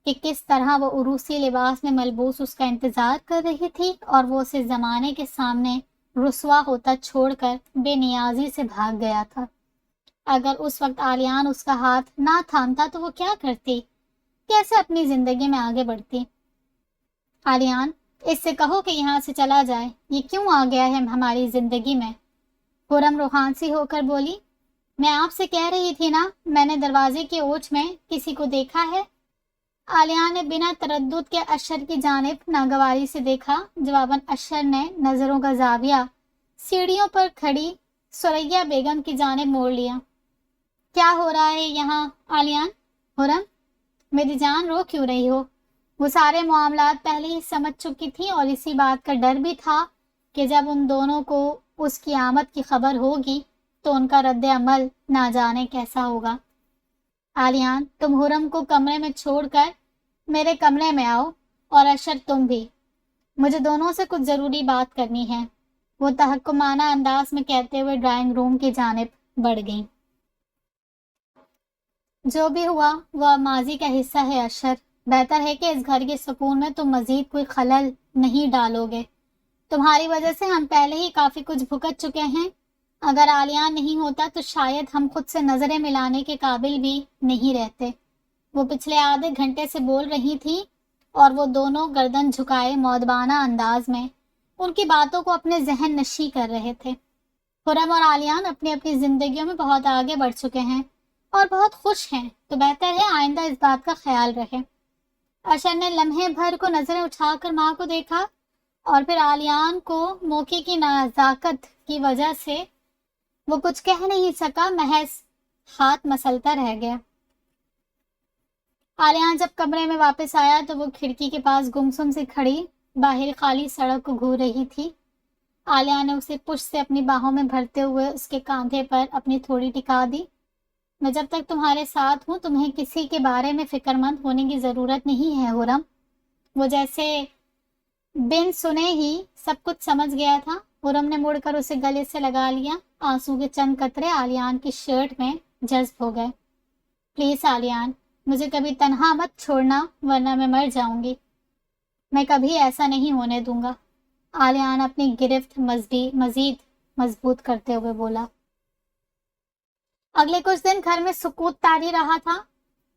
کہ کس طرح وہ عروسی لباس میں ملبوس اس کا انتظار کر رہی تھی اور وہ اسے زمانے کے سامنے رسوا ہوتا چھوڑ کر بے نیازی سے بھاگ گیا تھا۔ اگر اس وقت عالیان اس کا ہاتھ نہ تھامتا تو وہ کیا کرتی، کیسے اپنی زندگی میں آگے بڑھتی؟ عالیان، اس سے کہو کہ یہاں سے چلا جائے، یہ کیوں آ گیا ہے ہماری زندگی میں؟ حرم روحان سی ہو کر بولی۔ میں آپ سے کہہ رہی تھی نا، میں نے دروازے کی اوٹ میں کسی کو دیکھا ہے۔ عالیان نے بنا تردد کے اشر کی جانب ناگواری سے دیکھا۔ جواباً اشر نے نظروں کا زاویہ سیڑھیوں پر کھڑی سریا بیگم کی جانب موڑ لیا۔ کیا ہو رہا ہے یہاں عالیان؟ حرم، میری جان رو کیوں رہی ہو؟ وہ سارے معاملات پہلے ہی سمجھ چکی تھی اور اسی بات کا ڈر بھی تھا کہ جب ان دونوں کو اس کی آمد کی خبر ہوگی تو ان کا رد عمل نہ جانے کیسا ہوگا۔ عالیان، تم حرم کو کمرے میں چھوڑ کر میرے کمرے میں آؤ، اور اشر تم بھی، مجھے دونوں سے کچھ ضروری بات کرنی ہے، وہ تحکمانہ انداز میں کہتے ہوئے ڈرائنگ روم کی جانب بڑھ گئیں۔ جو بھی ہوا وہ ماضی کا حصہ ہے اشر، بہتر ہے کہ اس گھر کے سکون میں تم مزید کوئی خلل نہیں ڈالو گے۔ تمہاری وجہ سے ہم پہلے ہی کافی کچھ بھگت چکے ہیں۔ اگر عالیان نہیں ہوتا تو شاید ہم خود سے نظریں ملانے کے قابل بھی نہیں رہتے۔ وہ پچھلے آدھے گھنٹے سے بول رہی تھی اور وہ دونوں گردن جھکائے مؤدبانہ انداز میں ان کی باتوں کو اپنے ذہن نشی کر رہے تھے۔ خرم اور عالیان اپنی اپنی زندگیوں میں بہت آگے بڑھ چکے ہیں اور بہت خوش ہیں، تو بہتر ہے آئندہ اس بات کا خیال رہے۔ اشر نے لمحے بھر کو نظریں اٹھا کر ماں کو دیکھا اور پھر عالیان کو موقع کی نزاکت کی وجہ سے وہ کچھ کہہ نہیں سکا، محض ہاتھ مسلتا رہ گیا۔ عالیان جب کمرے میں واپس آیا تو وہ کھڑکی کے پاس گمسم سے کھڑی باہر خالی سڑک کو گھور رہی تھی۔ عالیان نے اسے پشت سے اپنی باہوں میں بھرتے ہوئے اس کے کاندھے پر اپنی تھوڑی ٹکا دی۔ میں جب تک تمہارے ساتھ ہوں تمہیں کسی کے بارے میں فکر مند ہونے کی ضرورت نہیں ہے حرم۔ وہ جیسے بن سنے ہی سب کچھ سمجھ گیا تھا۔ حرم نے مڑ کر اسے گلے سے لگا لیا۔ آنسو کے چند قطرے عالیان کی شرٹ میں جذب ہو گئے۔ پلیز عالیان، مجھے کبھی تنہا مت چھوڑنا ورنہ میں مر جاؤں گی۔ میں کبھی ایسا نہیں ہونے دوں گا، عالیان اپنی گرفت مزید مضبوط کرتے ہوئے بولا۔ اگلے کچھ دن گھر میں سکوت طاری رہا تھا۔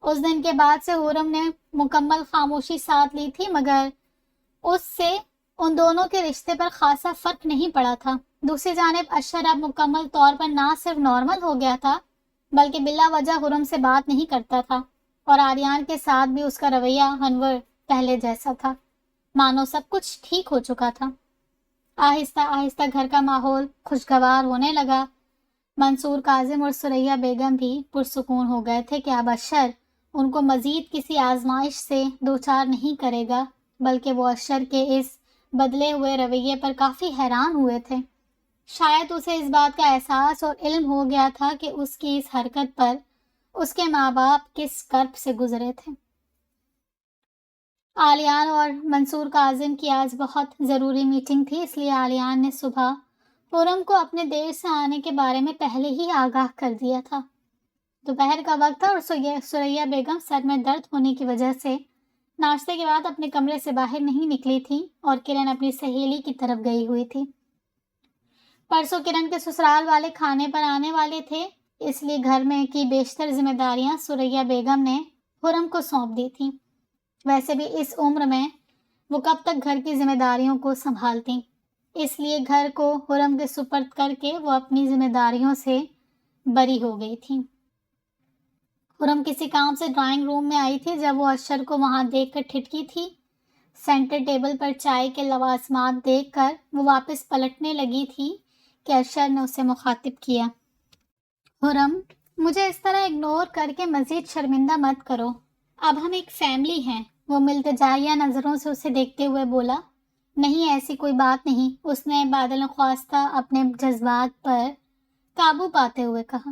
اس دن کے بعد سے حرم نے مکمل خاموشی ساتھ لی تھی، مگر اس سے ان دونوں کے رشتے پر خاصا فرق نہیں پڑا تھا۔ دوسری جانب اشر اب مکمل طور پر نہ صرف نارمل ہو گیا تھا بلکہ بلا وجہ حرم سے بات نہیں کرتا تھا، اور عالیان کے ساتھ بھی اس کا رویہ ہنور پہلے جیسا تھا، مانو سب کچھ ٹھیک ہو چکا تھا۔ آہستہ آہستہ گھر کا ماحول خوشگوار ہونے لگا۔ منصور کاظم اور سریا بیگم بھی پرسکون ہو گئے تھے کہ اب اشر ان کو مزید کسی آزمائش سے دوچار نہیں کرے گا، بلکہ وہ اشر کے اس بدلے ہوئے رویے پر کافی حیران ہوئے تھے۔ شاید اسے اس بات کا احساس اور علم ہو گیا تھا کہ اس کی اس حرکت پر اس کے ماں باپ کس کرب سے گزرے تھے۔ عالیان اور منصور کاظم کی آج بہت ضروری میٹنگ تھی، اس لیے عالیان نے صبح حرم کو اپنے دیر سے آنے کے بارے میں پہلے ہی آگاہ کر دیا تھا۔ دوپہر کا وقت تھا اور سریا بیگم سر میں درد ہونے کی وجہ سے ناشتے کے بعد اپنے کمرے سے باہر نہیں نکلی تھی اور کرن اپنی سہیلی کی طرف گئی ہوئی تھی۔ پرسوں کرن کے سسرال والے کھانے پر آنے والے تھے، اس لیے گھر میں کی بیشتر ذمہ داریاں سریا بیگم نے حرم کو سونپ دی تھیں۔ ویسے بھی اس عمر میں وہ کب تک گھر کی ذمہ داریوں کو سنبھالتی، اس لیے گھر کو حرم کے سپرد کر کے وہ اپنی ذمہ داریوں سے بری ہو گئی تھی۔ خرم کسی کام سے ڈرائنگ روم میں آئی تھی جب وہ اشر کو وہاں دیکھ کر ٹھٹکی تھی۔ سینٹر ٹیبل پر چائے کے لوازمات دیکھ کر وہ واپس پلٹنے لگی تھی کہ اشر نے اسے مخاطب کیا۔ خرم، مجھے اس طرح اگنور کر کے مزید شرمندہ مت کرو، اب ہم ایک فیملی ہیں۔ وہ ملتجائیہ نظروں سے اسے دیکھتے ہوئے بولا۔ نہیں، ایسی کوئی بات نہیں، اس نے بادل خواستہ اپنے جذبات پر قابو پاتے ہوئے کہا۔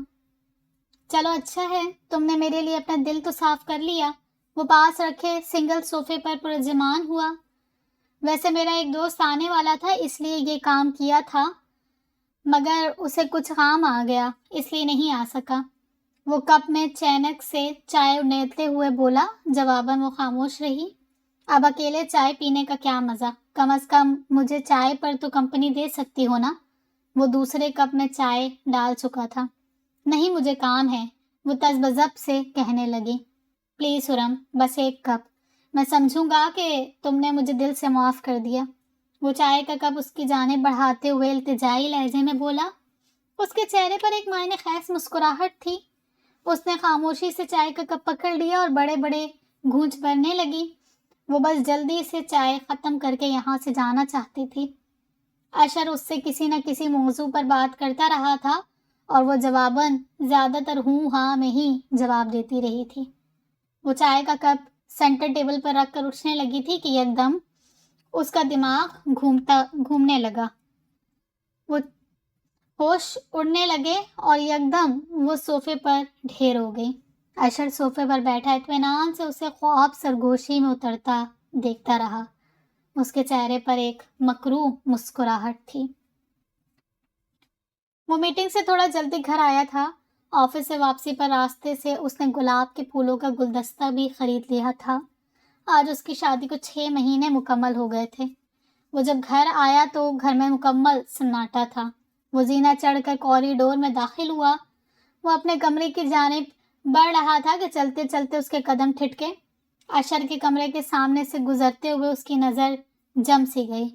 چلو اچھا ہے، تم نے میرے لیے اپنا دل تو صاف کر لیا۔ وہ پاس رکھے سنگل صوفے پر پرجمان ہوا۔ ویسے میرا ایک دوست آنے والا تھا اس لیے یہ کام کیا تھا، مگر اسے کچھ کام آ گیا اس لیے نہیں آ سکا۔ وہ کپ میں چینک سے چائے اونیلتے ہوئے بولا۔ جواباً وہ خاموش رہی۔ اب اکیلے چائے پینے کا کیا مزہ، کم از کم مجھے چائے پر تو کمپنی دے سکتی ہو نا۔ وہ دوسرے کپ میں چائے ڈال چکا تھا۔ نہیں، مجھے کام ہے، وہ تذبذب سے کہنے لگی۔ پلیز خرم، بس ایک کپ، میں سمجھوں گا کہ تم نے مجھے دل سے معاف کر دیا۔ وہ چائے کا کپ اس کی جانب بڑھاتے ہوئے التجائی لہجے میں بولا۔ اس کے چہرے پر ایک معنی خیز مسکراہٹ تھی۔ اس نے خاموشی سے چائے کا کپ پکڑ لیا اور بڑے بڑے گھونٹ بھرنے لگی۔ وہ بس جلدی سے چائے ختم کر کے یہاں سے جانا چاہتی تھی۔ اشر اس سے کسی نہ کسی موضوع پر بات کرتا رہا تھا اور وہ جواباً زیادہ تر ہوں ہاں میں ہی جواب دیتی رہی تھی۔ وہ چائے کا کپ سینٹر ٹیبل پر رکھ کر اٹھنے لگی تھی کہ یک دم اس کا دماغ گھومنے لگا۔ وہ ہوش اڑنے لگے اور یک دم وہ صوفے پر ڈھیر ہو گئی۔ اشر صوفے پر بیٹھا اطمینان سے اسے خواب سرگوشی میں اترتا دیکھتا رہا۔ اس کے چہرے پر ایک مکروہ مسکراہٹ تھی۔ وہ میٹنگ سے تھوڑا جلدی گھر آیا تھا۔ آفس سے واپسی پر راستے سے اس نے گلاب کے پھولوں کا گلدستہ بھی خرید لیا تھا۔ آج اس کی شادی کو 6 مہینے مکمل ہو گئے تھے۔ وہ جب گھر آیا تو گھر میں مکمل سناٹا تھا۔ وہ زینہ چڑھ کر کوریڈور میں داخل ہوا۔ وہ اپنے کمرے کی جانب بڑھ رہا تھا کہ چلتے چلتے اس کے قدم ٹھٹکے۔ اشر کے کمرے کے سامنے سے گزرتے ہوئے اس کی نظر جم سی گئی۔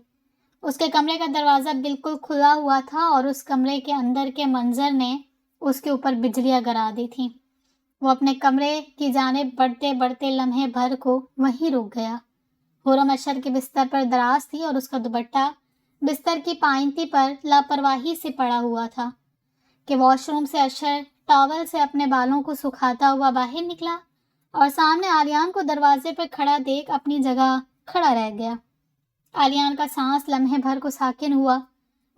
اس کے کمرے کا دروازہ بالکل کھلا ہوا تھا اور اس کمرے کے اندر کے منظر نے اس کے اوپر بجلیاں گرا دی تھیں۔ وہ اپنے کمرے کی جانب بڑھتے بڑھتے لمحے بھر کو وہیں رک گیا۔ خرم اشر کے بستر پر دراز تھی اور اس کا دوپٹہ بستر کی پائنتی پر لاپرواہی سے پڑا ہوا تھا کہ واش روم سے اشر ٹاول سے اپنے بالوں کو سکھاتا ہوا باہر نکلا اور سامنے آلیان کو دروازے پر کھڑا دیکھ اپنی جگہ کھڑا رہ گیا۔ آلیان کا سانس لمحے بھر کو ساکن ہوا۔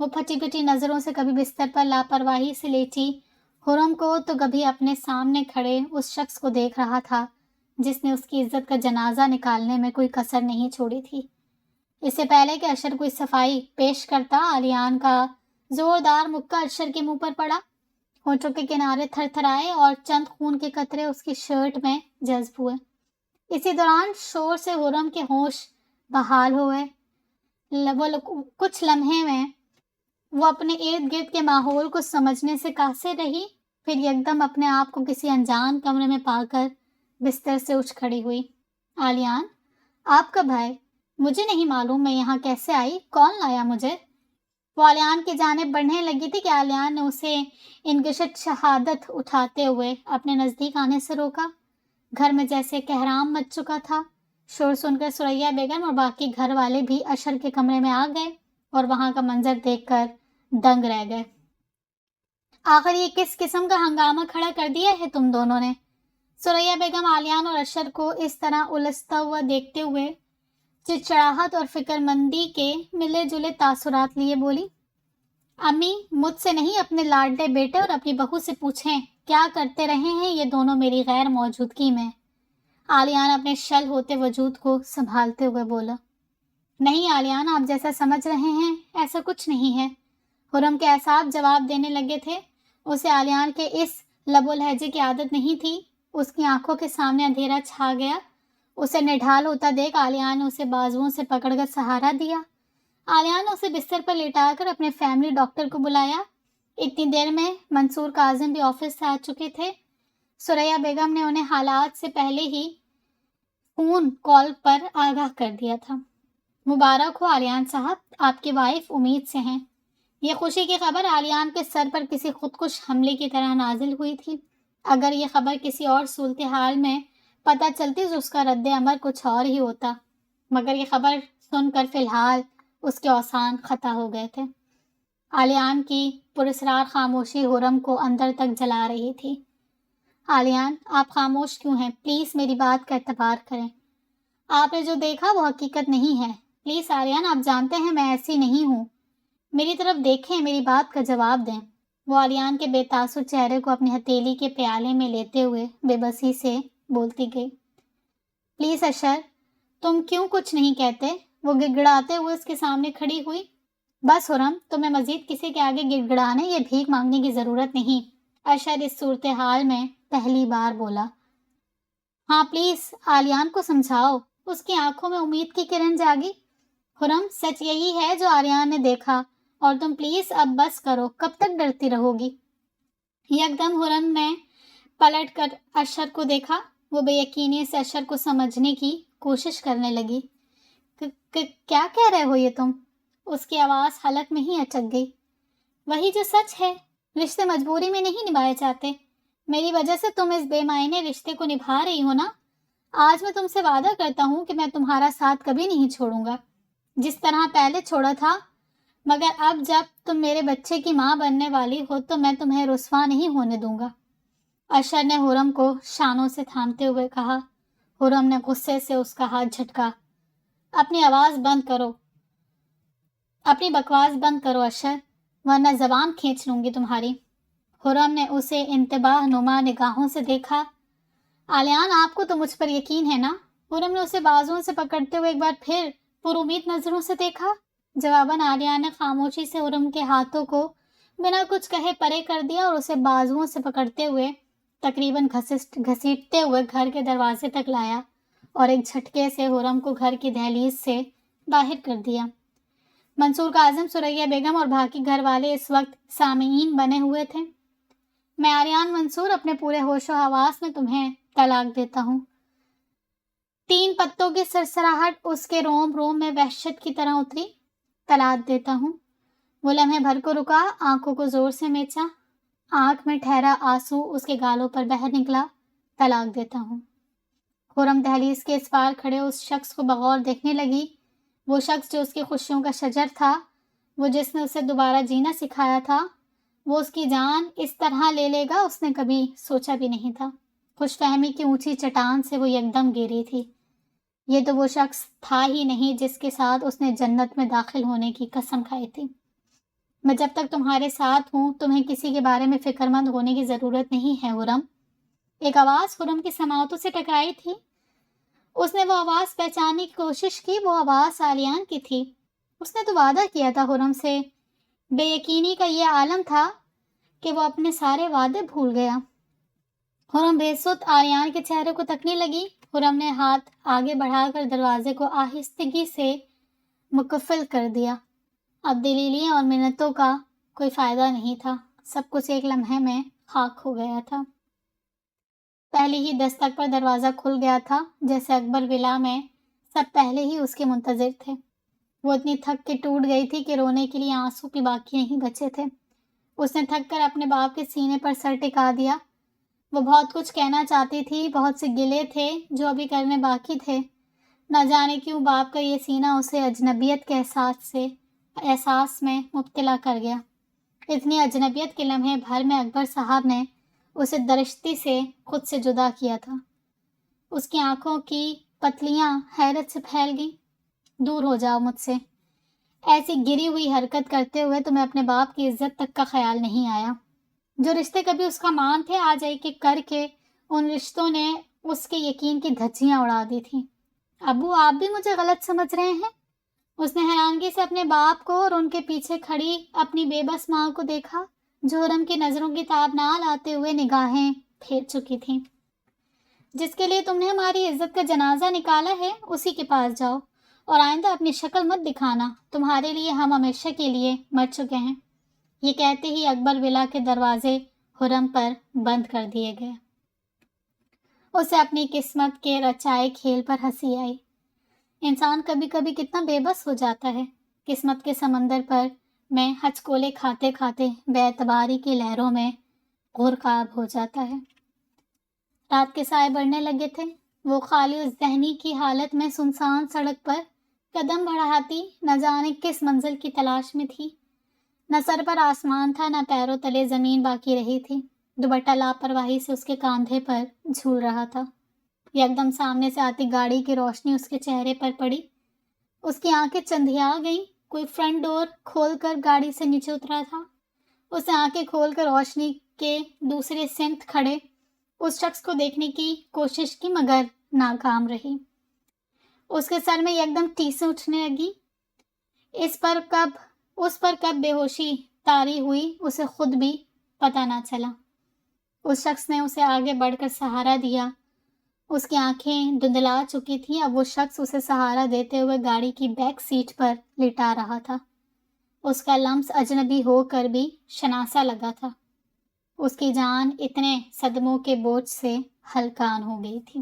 وہ پھٹی پھٹی نظروں سے کبھی بستر پر لاپرواہی سے لیٹی خرم کو تو کبھی اپنے سامنے کھڑے اس شخص کو دیکھ رہا تھا جس نے اس کی عزت کا جنازہ نکالنے میں کوئی کسر نہیں چھوڑی تھی۔ اس سے پہلے کہ اشر کوئی صفائی پیش کرتا، آلیان کا زوردار مکہ اشر کے منہ پر پڑا۔ ہونٹوں کے کنارے تھر تھرائے اور چند خون کے قطرے اس کی شرٹ میں جذب ہوئے۔ اسی دوران شور سے خرم کے ہوش بحال ہوئے۔ کچھ لمحے میں وہ اپنے ارد گرد کے ماحول کو سمجھنے سے قاصر رہی، پھر یکدم اپنے آپ کو کسی انجان کمرے میں پا کر بستر سے اٹھ کھڑی ہوئی۔ آلیان، آپ کب آئے؟ مجھے نہیں معلوم میں یہاں کیسے آئی، کون لایا مجھے؟ وہ آلیان کی جانب بڑھنے لگی تھی کہ آلیان نے اسے انگشت شہادت اٹھاتے ہوئے اپنے نزدیک آنے سے روکا۔ گھر میں جیسے کہرام مچ چکا تھا۔ شور سن کر سریا بیگم اور باقی گھر والے بھی اشر کے کمرے میں آ گئے اور وہاں کا منظر دیکھ کر دنگ رہ گئے۔ آخر یہ کس قسم کا ہنگامہ کھڑا کر دیا ہے تم دونوں نے؟ سریا بیگم آلیان اور اشر کو اس طرح الجھتا ہوا دیکھتے ہوئے چڑچڑاہٹ اور فکر مندی کے ملے جلے تاثرات لیے بولی۔ امی، مجھ سے نہیں، اپنے لاڈلے بیٹے اور اپنی بہو سے پوچھیں کیا کرتے رہے ہیں یہ دونوں میری غیر موجودگی میں۔ آلیان اپنے شل ہوتے وجود کو سنبھالتے ہوئے بولا۔ نہیں آلیان، آپ جیسا سمجھ رہے ہیں ایسا کچھ نہیں ہے۔ خرم کے اعصاب جواب دینے لگے تھے۔ اسے آلیان کے اس لب و لہجے کی عادت نہیں تھی۔ اس کی آنکھوں کے سامنے اندھیرا چھا گیا۔ اسے نڈھال ہوتا دیکھ آلیان نے اسے بازوؤں سے پکڑ کر سہارا دیا۔ آلیان نے اسے بستر پر لیٹا کر اپنے فیملی ڈاکٹر کو بلایا۔ اتنی دیر میں منصور کاظم بھی آفس سے آ چکے تھے۔ سریا بیگم نے انہیں حالات سے پہلے ہی فون کال پر آگاہ کر دیا تھا۔ مبارک ہو آلیان صاحب، آپ کی وائف امید سے ہیں۔ یہ خوشی کی خبر آلیان کے سر پر کسی خودکش حملے کی طرح نازل ہوئی تھی۔ اگر یہ خبر کسی اور صورتحال میں پتہ چلتی تو اس کا رد عمل کچھ اور ہی ہوتا، مگر یہ خبر سن کر فی الحال اس کے اوسان خطا ہو گئے تھے۔ آلیان کی پراسرار خاموشی خرم کو اندر تک جلا رہی تھی۔ آلیان، آپ خاموش کیوں ہیں؟ پلیز میری بات کا اعتبار کریں۔ آپ نے جو دیکھا وہ حقیقت نہیں ہے۔ پلیز آلیان، آپ جانتے ہیں میں ایسی نہیں ہوں۔ میری طرف دیکھیں، میری بات کا جواب دیں۔ وہ آلیان کے بے تاثر چہرے کو اپنی ہتھیلی کے پیالے میں لیتے ہوئے بے بسی سے بولتی گئی۔ پلیز اشر، تم کیوں کچھ نہیں کہتے؟ وہ گڑگڑاتے ہوئے اس کے سامنے کھڑی ہوئی۔ بس خرم، تمہیں مزید کسی کے آگے گڑگڑانے یا بھیک مانگنے کی ضرورت نہیں، اشر اس صورتحال میں پہلی بار بولا۔ ہاں پلیز آلیان کو سمجھاؤ۔ اس کی آنکھوں میں امید کی کرن جاگی۔ خرم، سچ یہی ہے جو آلیان نے دیکھا، اور تم پلیز اب بس کرو، کب تک ڈرتی رہو گی؟ یکدم خرم نے پلٹ کر اشر کو دیکھا۔ وہ بے یقینی سے اشر کو سمجھنے کی کوشش کرنے لگی۔ کیا کہہ رہے ہو یہ تم؟ اس کی آواز حلق میں ہی اٹک گئی۔ وہی جو سچ ہے، رشتے مجبوری میں نہیں نبھائے جاتے۔ میری وجہ سے تم اس بے معنی رشتے کو نبھا رہی ہو نا؟ آج میں تم سے وعدہ کرتا ہوں کہ میں تمہارا ساتھ کبھی نہیں چھوڑوں گا، جس طرح پہلے چھوڑا تھا، مگر اب جب تم میرے بچے کی ماں بننے والی ہو تو میں تمہیں رسوا نہیں ہونے دوں گا۔ اشر نے خرم کو شانوں سے تھامتے ہوئے کہا۔ خرم نے غصے سے اس کا ہاتھ جھٹکا۔ اپنی آواز بند کرو، اپنی بکواس بند کرو اشر، ورنہ زبان کھینچ لوں گی تمہاری۔ خرم نے اسے انتباہ نما نگاہوں سے دیکھا۔ آلیان، آپ کو تو مجھ پر یقین ہے نا؟ خرم نے اسے بازوؤں سے پکڑتے ہوئے ایک بار پھر پر امید نظروں سے دیکھا۔ جواباً آلیان نے خاموشی سے خرم کے ہاتھوں کو بنا کچھ کہے پرے کر دیا اور اسے بازوؤں سے پکڑتے ہوئے تقریباً گھسیٹتے ہوئے گھر کے دروازے تک لایا اور ایک جھٹکے سے خرم کو گھر کی دہلیز سے باہر کر دیا۔ منصور کاظم، ثریا بیگم اور باقی گھر والے اس وقت سامعین بنے ہوئے تھے۔ میں آریان منصور اپنے پورے ہوش و حواس میں تمہیں طلاق دیتا ہوں۔ 3 پتوں کی سرسراہٹ اس کے روم روم میں وحشت کی طرح اتری۔ طلاق دیتا ہوں۔ وہ لمحے بھر کو رکا، آنکھوں کو زور سے میچا، آنکھ میں ٹھہرا آنسو اس کے گالوں پر بہہ نکلا۔ طلاق دیتا ہوں۔ خرم دہلیز کے اس پار کھڑے اس شخص کو بغور دیکھنے لگی۔ وہ شخص جو اس کی خوشیوں کا شجر تھا، وہ جس نے اسے دوبارہ جینا سکھایا تھا، وہ اس کی جان اس طرح لے لے گا اس نے کبھی سوچا بھی نہیں تھا۔ خوش فہمی کی اونچی چٹان سے وہ یکدم گری تھی۔ یہ تو وہ شخص تھا ہی نہیں جس کے ساتھ اس نے جنت میں داخل ہونے کی قسم کھائی تھی۔ میں جب تک تمہارے ساتھ ہوں تمہیں کسی کے بارے میں فکر مند ہونے کی ضرورت نہیں ہے خرم۔ ایک آواز خرم کی سماعتوں سے ٹکرائی تھی۔ اس نے وہ آواز پہچاننے کی کوشش کی۔ وہ آواز آلیان کی تھی۔ اس نے تو وعدہ کیا تھا خرم سے۔ بے یقینی کا یہ عالم تھا کہ وہ اپنے سارے وعدے بھول گیا۔ خرم بے سود آلیان کے چہرے کو تکنے لگی۔ خرم نے ہاتھ آگے بڑھا کر دروازے کو آہستگی سے مقفل کر دیا۔ اب دلیلیوں اور منتوں کا کوئی فائدہ نہیں تھا۔ سب کچھ ایک لمحے میں خاک ہو گیا تھا۔ پہلی ہی دستک پر دروازہ کھل گیا تھا، جیسے اکبر ولا میں سب پہلے ہی اس کے منتظر تھے۔ وہ اتنی تھک کے ٹوٹ گئی تھی کہ رونے کے لیے آنسو بھی باقی نہیں بچے تھے۔ اس نے تھک کر اپنے باپ کے سینے پر سر ٹکا دیا۔ وہ بہت کچھ کہنا چاہتی تھی، بہت سے گلے تھے جو ابھی کرنے باقی تھے۔ نہ جانے کیوں باپ کا یہ سینہ اسے اجنبیت کے احساس میں مبتلا کر گیا۔ اتنی اجنبیت کے لمحے بھر میں اکبر صاحب نے اسے درشتی سے خود سے جدا کیا تھا۔ اس کی آنکھوں کی پتلیاں حیرت سے پھیل گئیں۔ دور ہو جاؤ مجھ سے۔ ایسی گری ہوئی حرکت کرتے ہوئے تمہیں اپنے باپ کی عزت تک کا خیال نہیں آیا۔ جو رشتے کبھی اس کا مان تھے، آج ایک ایک کر کے ان رشتوں نے اس کے یقین کی دھجیاں اڑا دی تھیں۔ ابو، آپ بھی مجھے غلط سمجھ رہے ہیں؟ اس نے حیرانگی سے اپنے باپ کو اور ان کے پیچھے کھڑی اپنی بے بس ماں کو دیکھا، جو خرم کی نظروں کی تاب نہ لاتے ہوئے نگاہیں پھیر چکی تھیں۔ جس کے لیے تم نے ہماری عزت کا جنازہ نکالا ہے، اسی کے پاس جاؤ، اور آئندہ اپنی شکل مت دکھانا۔ تمہارے لیے ہم ہمیشہ کے لیے مر چکے ہیں۔ یہ کہتے ہی اکبر ولا کے دروازے خرم پر بند کر دیے گئے۔ اسے اپنی قسمت کے رچائے کھیل پر ہنسی آئی۔ انسان کبھی کبھی کتنا بے بس ہو جاتا ہے، قسمت کے سمندر پر میں ہچکولے کھاتے کھاتے بے اعتباری کی لہروں میں غرقاب ہو جاتا ہے۔ رات کے سائے بڑھنے لگے تھے۔ وہ خالی اس ذہنی کی حالت میں سنسان سڑک پر قدم بڑھاتی نہ جانے کس منزل کی تلاش میں تھی۔ نہ سر پر آسمان تھا، نہ پیروں تلے زمین باقی رہی تھی۔ دوپٹہ لاپرواہی سے اس کے کاندھے پر جھول رہا تھا۔ یکدم سامنے سے آتی گاڑی کی روشنی اس کے چہرے پر پڑی۔ اس کی آنکھیں چندھیا گئیں۔ کوئی فرنٹ ڈور کھول کر گاڑی سے نیچے اترا تھا۔ اس نے آنکھیں کھول کر روشنی کے دوسرے سمت کھڑے اس شخص کو دیکھنے کی کوشش کی، مگر ناکام رہی۔ اس کے سر میں یکدم ٹیسیں اٹھنے لگی۔ اس پر کب بے ہوشی طاری ہوئی اسے خود بھی پتہ نہ چلا۔ اس شخص نے اسے آگے بڑھ کر سہارا دیا۔ اس کی آنکھیں دھندلا چکی تھیں۔ اب وہ شخص اسے سہارا دیتے ہوئے گاڑی کی بیک سیٹ پر لٹا رہا تھا۔ اس کا لمس اجنبی ہو کر بھی شناسا لگا تھا۔ اس کی جان اتنے صدموں کے بوجھ سے ہلکان ہو گئی تھی۔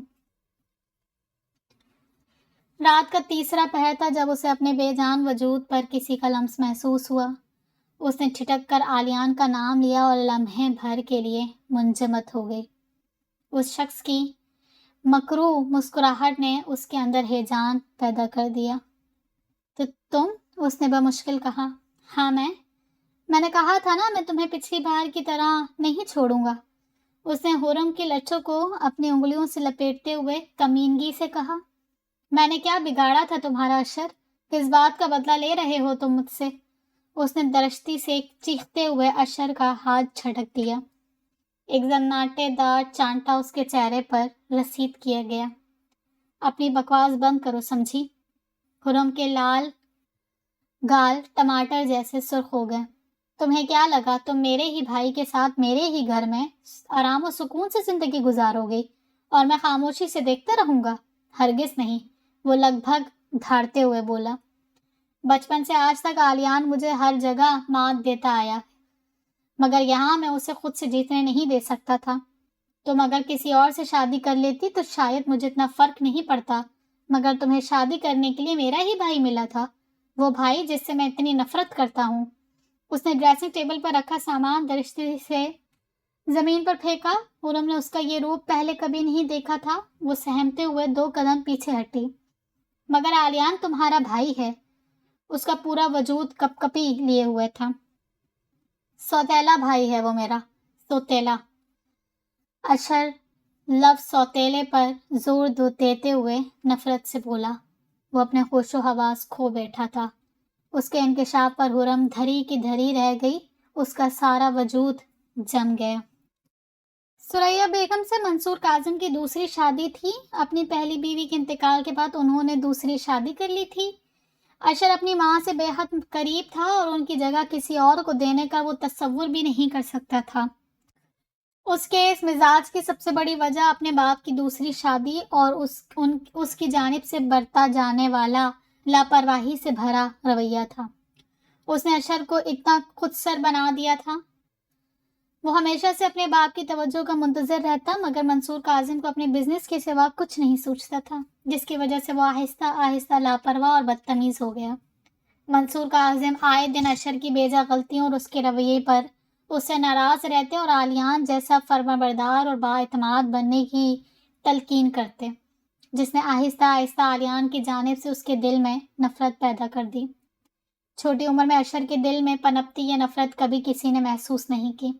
رات کا تیسرا پہر تھا جب اسے اپنے بے جان وجود پر کسی کا لمس محسوس ہوا۔ اس نے ٹھٹک کر آلیان کا نام لیا اور لمحے بھر کے لیے منجمد ہو گئی۔ اس شخص کی مکروہ مسکراہٹ نے اس کے اندر ہیجان پیدا کر دیا۔ تو تم؟ اس نے بمشکل کہا۔ ہاں میں نے کہا تھا نا، میں تمہیں پچھلی بار کی طرح نہیں چھوڑوں گا۔ اس نے حرم کی لٹھوں کو اپنی انگلیوں سے لپیٹتے ہوئے کمینگی سے کہا۔ میں نے کیا بگاڑا تھا تمہارا اشر؟ کس بات کا بدلہ لے رہے ہو تم مجھ سے؟ اس نے درشتی سے چیختے ہوئے اشر کا ہاتھ جھٹک دیا۔ ایک زناٹے دار چانٹا اس کے چہرے پر رسید کیا گیا۔ اپنی بکواس بند کرو، سمجھی؟ حرم کے لال گال ٹماٹر جیسے سرخ ہو گئے۔ تمہیں کیا لگا تم میرے ہی بھائی کے ساتھ میرے ہی گھر میں آرام و سکون سے زندگی گزارو گی اور میں خاموشی سے دیکھتا رہوں گا؟ ہرگز نہیں، وہ لگ بھگ دھاڑتے ہوئے بولا۔ بچپن سے آج تک آلیان مجھے ہر جگہ مات دیتا آیا، مگر یہاں میں اسے خود سے جیتنے نہیں دے سکتا تھا۔ تم اگر کسی اور سے شادی کر لیتی تو شاید مجھے اتنا فرق نہیں پڑتا، مگر تمہیں شادی کرنے کے لیے میرا ہی بھائی ملا تھا، وہ بھائی جس سے میں اتنی نفرت کرتا ہوں۔ اس نے ڈریسنگ ٹیبل پر رکھا سامان درستی سے زمین پر پھینکا۔ حرم نے اس کا یہ روپ پہلے کبھی نہیں دیکھا تھا۔ وہ سہمتے ہوئے 2 قدم پیچھے ہٹی۔ مگر آلیان تمہارا بھائی ہے۔ اس کا پورا وجود کپ کپی لیے ہوئے تھا۔ سوتیلا بھائی ہے وہ میرا، سوتیلا۔ اشر لفظ سوتیلے پر زور دیتے ہوئے نفرت سے بولا۔ وہ اپنے ہوش و حواس کھو بیٹھا تھا۔ اس کے انکشاف پر حرم دھری کی دھری رہ گئی۔ اس کا سارا وجود جم گیا۔ ثریا بیگم سے منصور کاظم کی دوسری شادی تھی۔ اپنی پہلی بیوی کے انتقال کے بعد انہوں نے دوسری شادی کر لی تھی۔ اشر اپنی ماں سے بے حد قریب تھا اور ان کی جگہ کسی اور کو دینے کا وہ تصور بھی نہیں کر سکتا تھا۔ اس کے اس مزاج کی سب سے بڑی وجہ اپنے باپ کی دوسری شادی اور اس کی جانب سے برتا جانے والا لاپرواہی سے بھرا رویہ تھا۔ اس نے اشر کو اتنا خود سر بنا دیا تھا۔ وہ ہمیشہ سے اپنے باپ کی توجہ کا منتظر رہتا، مگر منصور کاظم کو اپنے بزنس کے سوا کچھ نہیں سوچتا تھا، جس کی وجہ سے وہ آہستہ آہستہ لاپرواہ اور بدتمیز ہو گیا۔ منصور کاظم آئے دن اشر کی بیجا غلطیوں اور اس کے رویے پر اس سے ناراض رہتے اور آلیان جیسا فرمانبردار اور بااعتماد بننے کی تلقین کرتے، جس نے آہستہ آہستہ آلیان کی جانب سے اس کے دل میں نفرت پیدا کر دی۔ چھوٹی عمر میں اشر کے دل میں پنپتی یہ نفرت کبھی کسی نے محسوس نہیں کی۔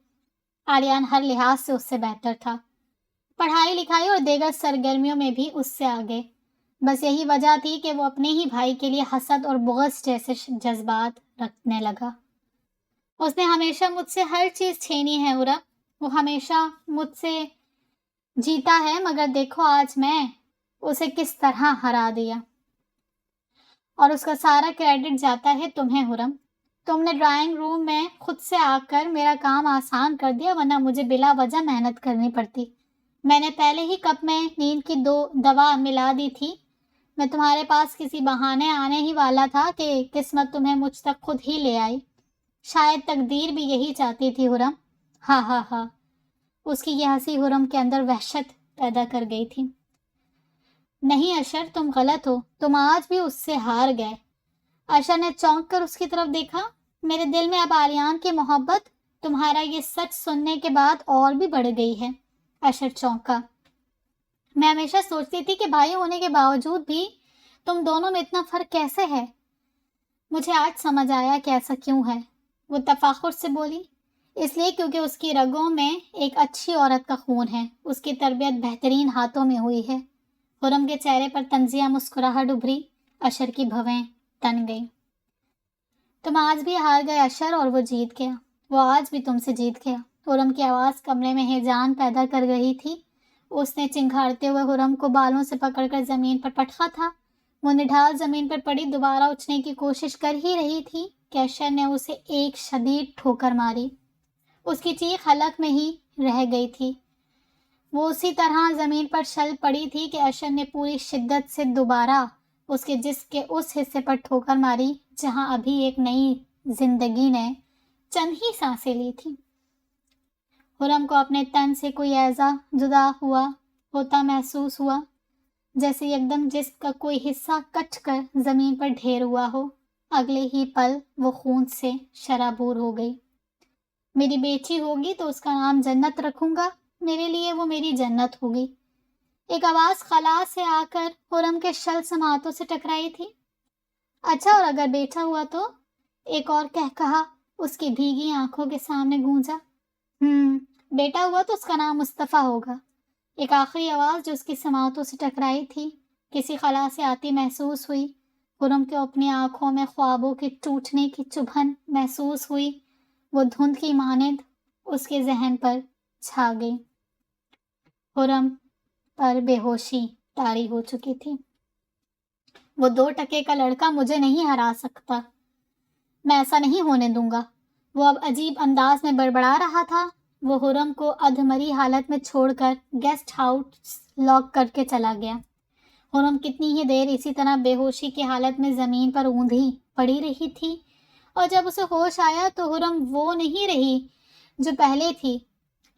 آلیان ہر لحاظ سے اس سے بہتر تھا، پڑھائی لکھائی اور دیگر سرگرمیوں میں بھی اس سے آگے۔ بس یہی وجہ تھی کہ وہ اپنے ہی بھائی کے لیے حسد اور بغض جیسے جذبات رکھنے لگا۔ اس نے ہمیشہ مجھ سے ہر چیز چھینی ہے حرم، وہ ہمیشہ مجھ سے جیتا ہے، مگر دیکھو آج میں اسے کس طرح ہرا دیا، اور اس کا سارا کریڈٹ جاتا ہے تمہیں حرم۔ تم نے ڈرائنگ روم میں خود سے آ کر میرا کام آسان کر دیا، ورنہ مجھے بلا وجہ محنت کرنی پڑتی۔ میں نے پہلے ہی کپ میں نیند کی دوا ملا دی تھی۔ میں تمہارے پاس کسی بہانے آنے ہی والا تھا کہ قسمت تمہیں مجھ تک خود ہی لے آئی۔ شاید تقدیر بھی یہی چاہتی تھی حرم۔ ہاں ہاں ہاں۔ اس کی یہ ہنسی حرم کے اندر وحشت پیدا کر گئی تھی۔ نہیں اشر، تم غلط ہو، تم آج بھی اس سے ہار گئے۔ اشر نے چونک کر اس کی طرف دیکھا۔ میرے دل میں اب آلیان کی محبت تمہارا یہ سچ سننے کے بعد اور بھی بڑھ گئی ہے۔ اشر چونکا۔ میں ہمیشہ سوچتی تھی کہ بھائی ہونے کے باوجود بھی تم دونوں میں اتنا فرق کیسے ہے؟ مجھے آج سمجھ آیا کہ ایسا کیوں ہے، وہ تفاخر سے بولی۔ اس لیے کیونکہ اس کی رگوں میں ایک اچھی عورت کا خون ہے، اس کی تربیت بہترین ہاتھوں میں ہوئی ہے۔ خرم کے چہرے پر طنزیہ مسکراہٹ ابھری، اشر کی بھویں تن گئی۔ تم آج بھی ہار گئے اشر، اور وہ جیت گیا، وہ آج بھی تم سے جیت گیا۔ خرم کی آواز کمرے میں ہیجان پیدا کر رہی تھی۔ اس نے چنگھاڑتے ہوئے خرم کو بالوں سے پکڑ کر زمین پر پٹکا تھا۔ وہ نڈھال زمین پر پڑی دوبارہ اٹھنے کی کوشش کر ہی رہی تھی کہ اشر نے اسے ایک شدید ٹھوکر ماری۔ اس کی چیخ حلق میں ہی رہ گئی تھی۔ وہ اسی طرح زمین پر شل پڑی تھی کہ اشر نے پوری شدت سے دوبارہ اس کے جسم کے اس حصے پر ٹھوکر ماری جہاں ابھی ایک نئی زندگی نے چند ہی سانسیں لی تھی۔ خرم کو اپنے تن سے کوئی اعضا جدا ہوتا محسوس ہوا، جیسے یکدم جسم کا کوئی حصہ کٹ کر زمین پر ڈھیر ہوا ہو۔ اگلے ہی پل وہ خون سے شرابور ہو گئی۔ میری بیٹی ہوگی تو اس کا نام جنت رکھوں گا، میرے لیے وہ میری جنت ہوگی۔ ایک آواز خلا سے آ کر خرم کے شل سماعتوں سے ٹکرائی تھی۔ اچھا، اور اگر بیٹا ہوا تو؟ ایک اور کہا اس کی بھیگی آنکھوں کے سامنے گونجا۔ بیٹا ہوا تو اس کا نام مصطفیٰ ہوگا۔ ایک آخری آواز جو اس کی سماعتوں سے ٹکرائی تھی کسی خلا سے آتی محسوس ہوئی۔ خرم کو اپنی آنکھوں میں خوابوں کے ٹوٹنے کی چبھن محسوس ہوئی، وہ دھند کی مانند اس کے ذہن پر چھا گئی۔ خرم پر بے ہوشی طاری ہو چکی تھی۔ وہ 2 ٹکے کا لڑکا مجھے نہیں ہرا سکتا، میں ایسا نہیں ہونے دوں گا، وہ اب عجیب انداز میں بڑبڑا رہا تھا۔ وہ خرم کو ادھمری حالت میں چھوڑ کر گیسٹ ہاؤس لاک کر کے چلا گیا۔ خرم کتنی ہی دیر اسی طرح بے ہوشی کی حالت میں زمین پر اوندھی پڑی رہی تھی، اور جب اسے ہوش آیا تو خرم وہ نہیں رہی جو پہلے تھی۔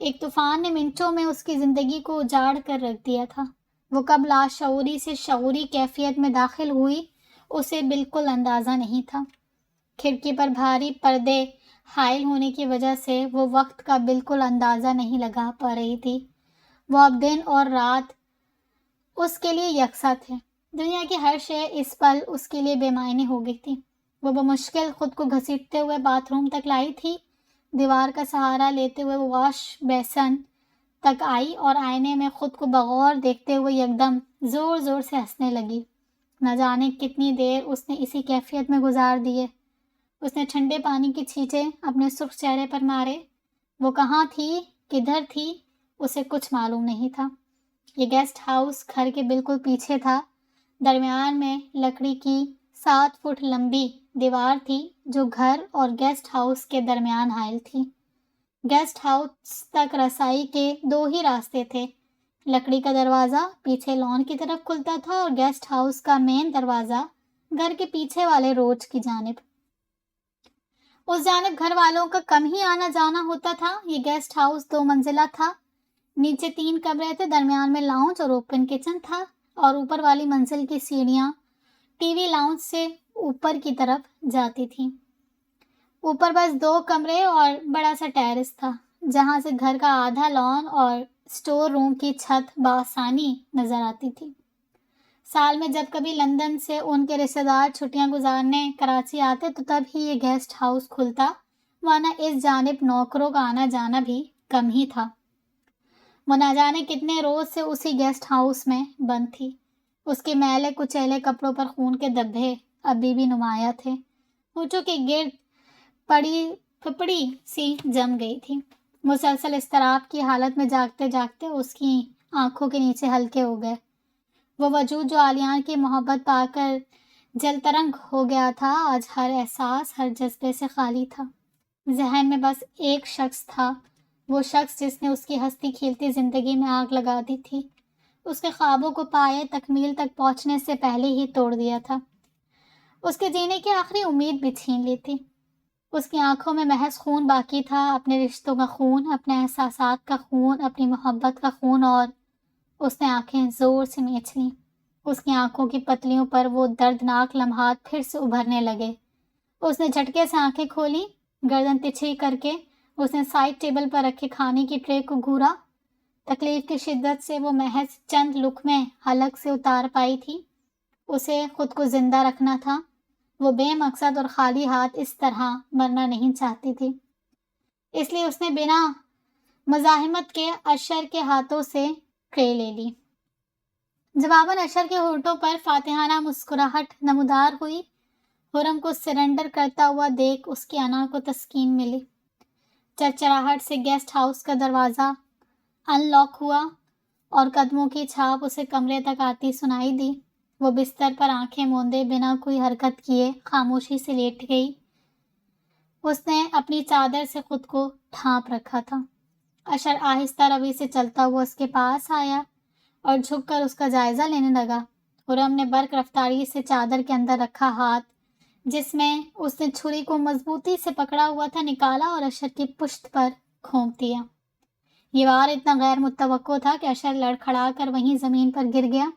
ایک طوفان نے منٹوں میں اس کی زندگی کو اجاڑ کر رکھ دیا تھا۔ وہ کب لاشعوری سے شعوری کیفیت میں داخل ہوئی اسے بالکل اندازہ نہیں تھا۔ کھڑکی پر بھاری پردے حائل ہونے کی وجہ سے وہ وقت کا بالکل اندازہ نہیں لگا پا رہی تھی۔ وہ اب دن اور رات اس کے لیے یکساں تھے۔ دنیا کی ہر شے اس پل اس کے لیے بے معنی ہو گئی تھی۔ وہ بمشکل خود کو گھسیٹتے ہوئے باتھ روم تک لائی تھی۔ دیوار کا سہارا لیتے ہوئے وہ واش بیسن تک آئی اور آئینے میں خود کو بغور دیکھتے ہوئے یکدم زور زور سے ہنسنے لگی۔ نہ جانے کتنی دیر اس نے اسی کیفیت میں گزار دیے۔ اس نے ٹھنڈے پانی کی چھینٹیں اپنے سرخ چہرے پر مارے۔ وہ کہاں تھی، کدھر تھی، اسے کچھ معلوم نہیں تھا۔ یہ گیسٹ ہاؤس گھر کے بالکل پیچھے تھا۔ درمیان میں لکڑی کی 7 فٹ لمبی دیوار تھی جو گھر اور گیسٹ ہاؤس کے درمیان حائل تھی۔ گیسٹ ہاؤس تک رسائی کے 2 ہی راستے تھے۔ لکڑی کا دروازہ پیچھے لان کی طرف کھلتا تھا اور گیسٹ ہاؤس کا مین دروازہ گھر کے پیچھے والے روڈ کی جانب۔ اس جانب گھر والوں کا کم ہی آنا جانا ہوتا تھا۔ یہ گیسٹ ہاؤس 2 منزلہ تھا۔ نیچے 3 کمرے تھے، درمیان میں لاؤنج اور اوپن کچن تھا، اور اوپر والی منزل کی سیڑھیاں ٹی وی لاؤنج سے اوپر کی طرف جاتی تھیں۔ اوپر بس 2 کمرے اور بڑا سا ٹیرس تھا جہاں سے گھر کا آدھا لان اور اسٹور روم کی چھت بآسانی نظر آتی تھی۔ سال میں جب کبھی لندن سے ان کے رشتہ دار چھٹیاں گزارنے کراچی آتے تو تب ہی یہ گیسٹ ہاؤس کھلتا، ورنہ اس جانب نوکروں کا آنا جانا بھی کم ہی تھا۔ وہ نہ جانے کتنے روز سے اسی گیسٹ ہاؤس میں بند تھی۔ اس کے میلے کچیلے کپڑوں پر خون کے دھبے ابھی بھی نمایاں تھے۔ ہونٹوں کے گرد پڑی پھپڑی سی جم گئی تھی۔ مسلسل اضطراب کی حالت میں جاگتے جاگتے اس کی آنکھوں کے نیچے ہلکے ہو گئے۔ وہ وجود جو عالیان کی محبت پا کر جل ترنگ ہو گیا تھا، آج ہر احساس، ہر جذبے سے خالی تھا۔ ذہن میں بس ایک شخص تھا، وہ شخص جس نے اس کی ہستی کھیلتی زندگی میں آگ لگا دی تھی، اس کے خوابوں کو پائے تکمیل تک پہنچنے سے پہلے ہی توڑ دیا تھا، اس کے جینے کی آخری امید بھی چھین لی تھی۔ اس کی آنکھوں میں محض خون باقی تھا، اپنے رشتوں کا خون، اپنے احساسات کا خون، اپنی محبت کا خون، اور اس نے آنکھیں زور سے میچ لیں۔ اس کی آنکھوں کی پتلیوں پر وہ دردناک لمحات پھر سے ابھرنے لگے۔ اس نے جھٹکے سے آنکھیں کھولیں، گردن تیچھی کر کے اس نے سائڈ ٹیبل پر رکھے کھانے کی ٹرے کو گھورا۔ تکلیف کی شدت سے وہ محض چند لقمے حلق سے اتار پائی تھی۔ اسے خود کو زندہ رکھنا تھا۔ وہ بے مقصد اور خالی ہاتھ اس طرح مرنا نہیں چاہتی تھی، اس لیے اس نے بنا مزاحمت کے اشر کے ہاتھوں سے ٹرے لے لی۔ جواباً اشر کے ہونٹوں پر فاتحانہ مسکراہٹ نمودار ہوئی۔ خرم کو سرنڈر کرتا ہوا دیکھ اس کی انا کو تسکین ملی۔ چرچراہٹ سے گیسٹ ہاؤس کا دروازہ ان لاک ہوا اور قدموں کی چھاپ اسے کمرے تک آتی سنائی دی۔ وہ بستر پر آنکھیں موندے بنا کوئی حرکت کیے خاموشی سے لیٹ گئی۔ اس نے اپنی چادر سے خود کو ڈھانپ رکھا تھا۔ اشر آہستہ روی سے چلتا ہوا اس کے پاس آیا اور جھک کر اس کا جائزہ لینے لگا۔ خرم نے برق رفتاری سے چادر کے اندر رکھا ہاتھ، جس میں اس نے چھری کو مضبوطی سے پکڑا ہوا تھا، نکالا اور اشر کی پشت پر گھونپ دیا۔ یہ وار اتنا غیر متوقع تھا کہ اشر لڑکھڑا کر وہیں زمین پر گر گیا۔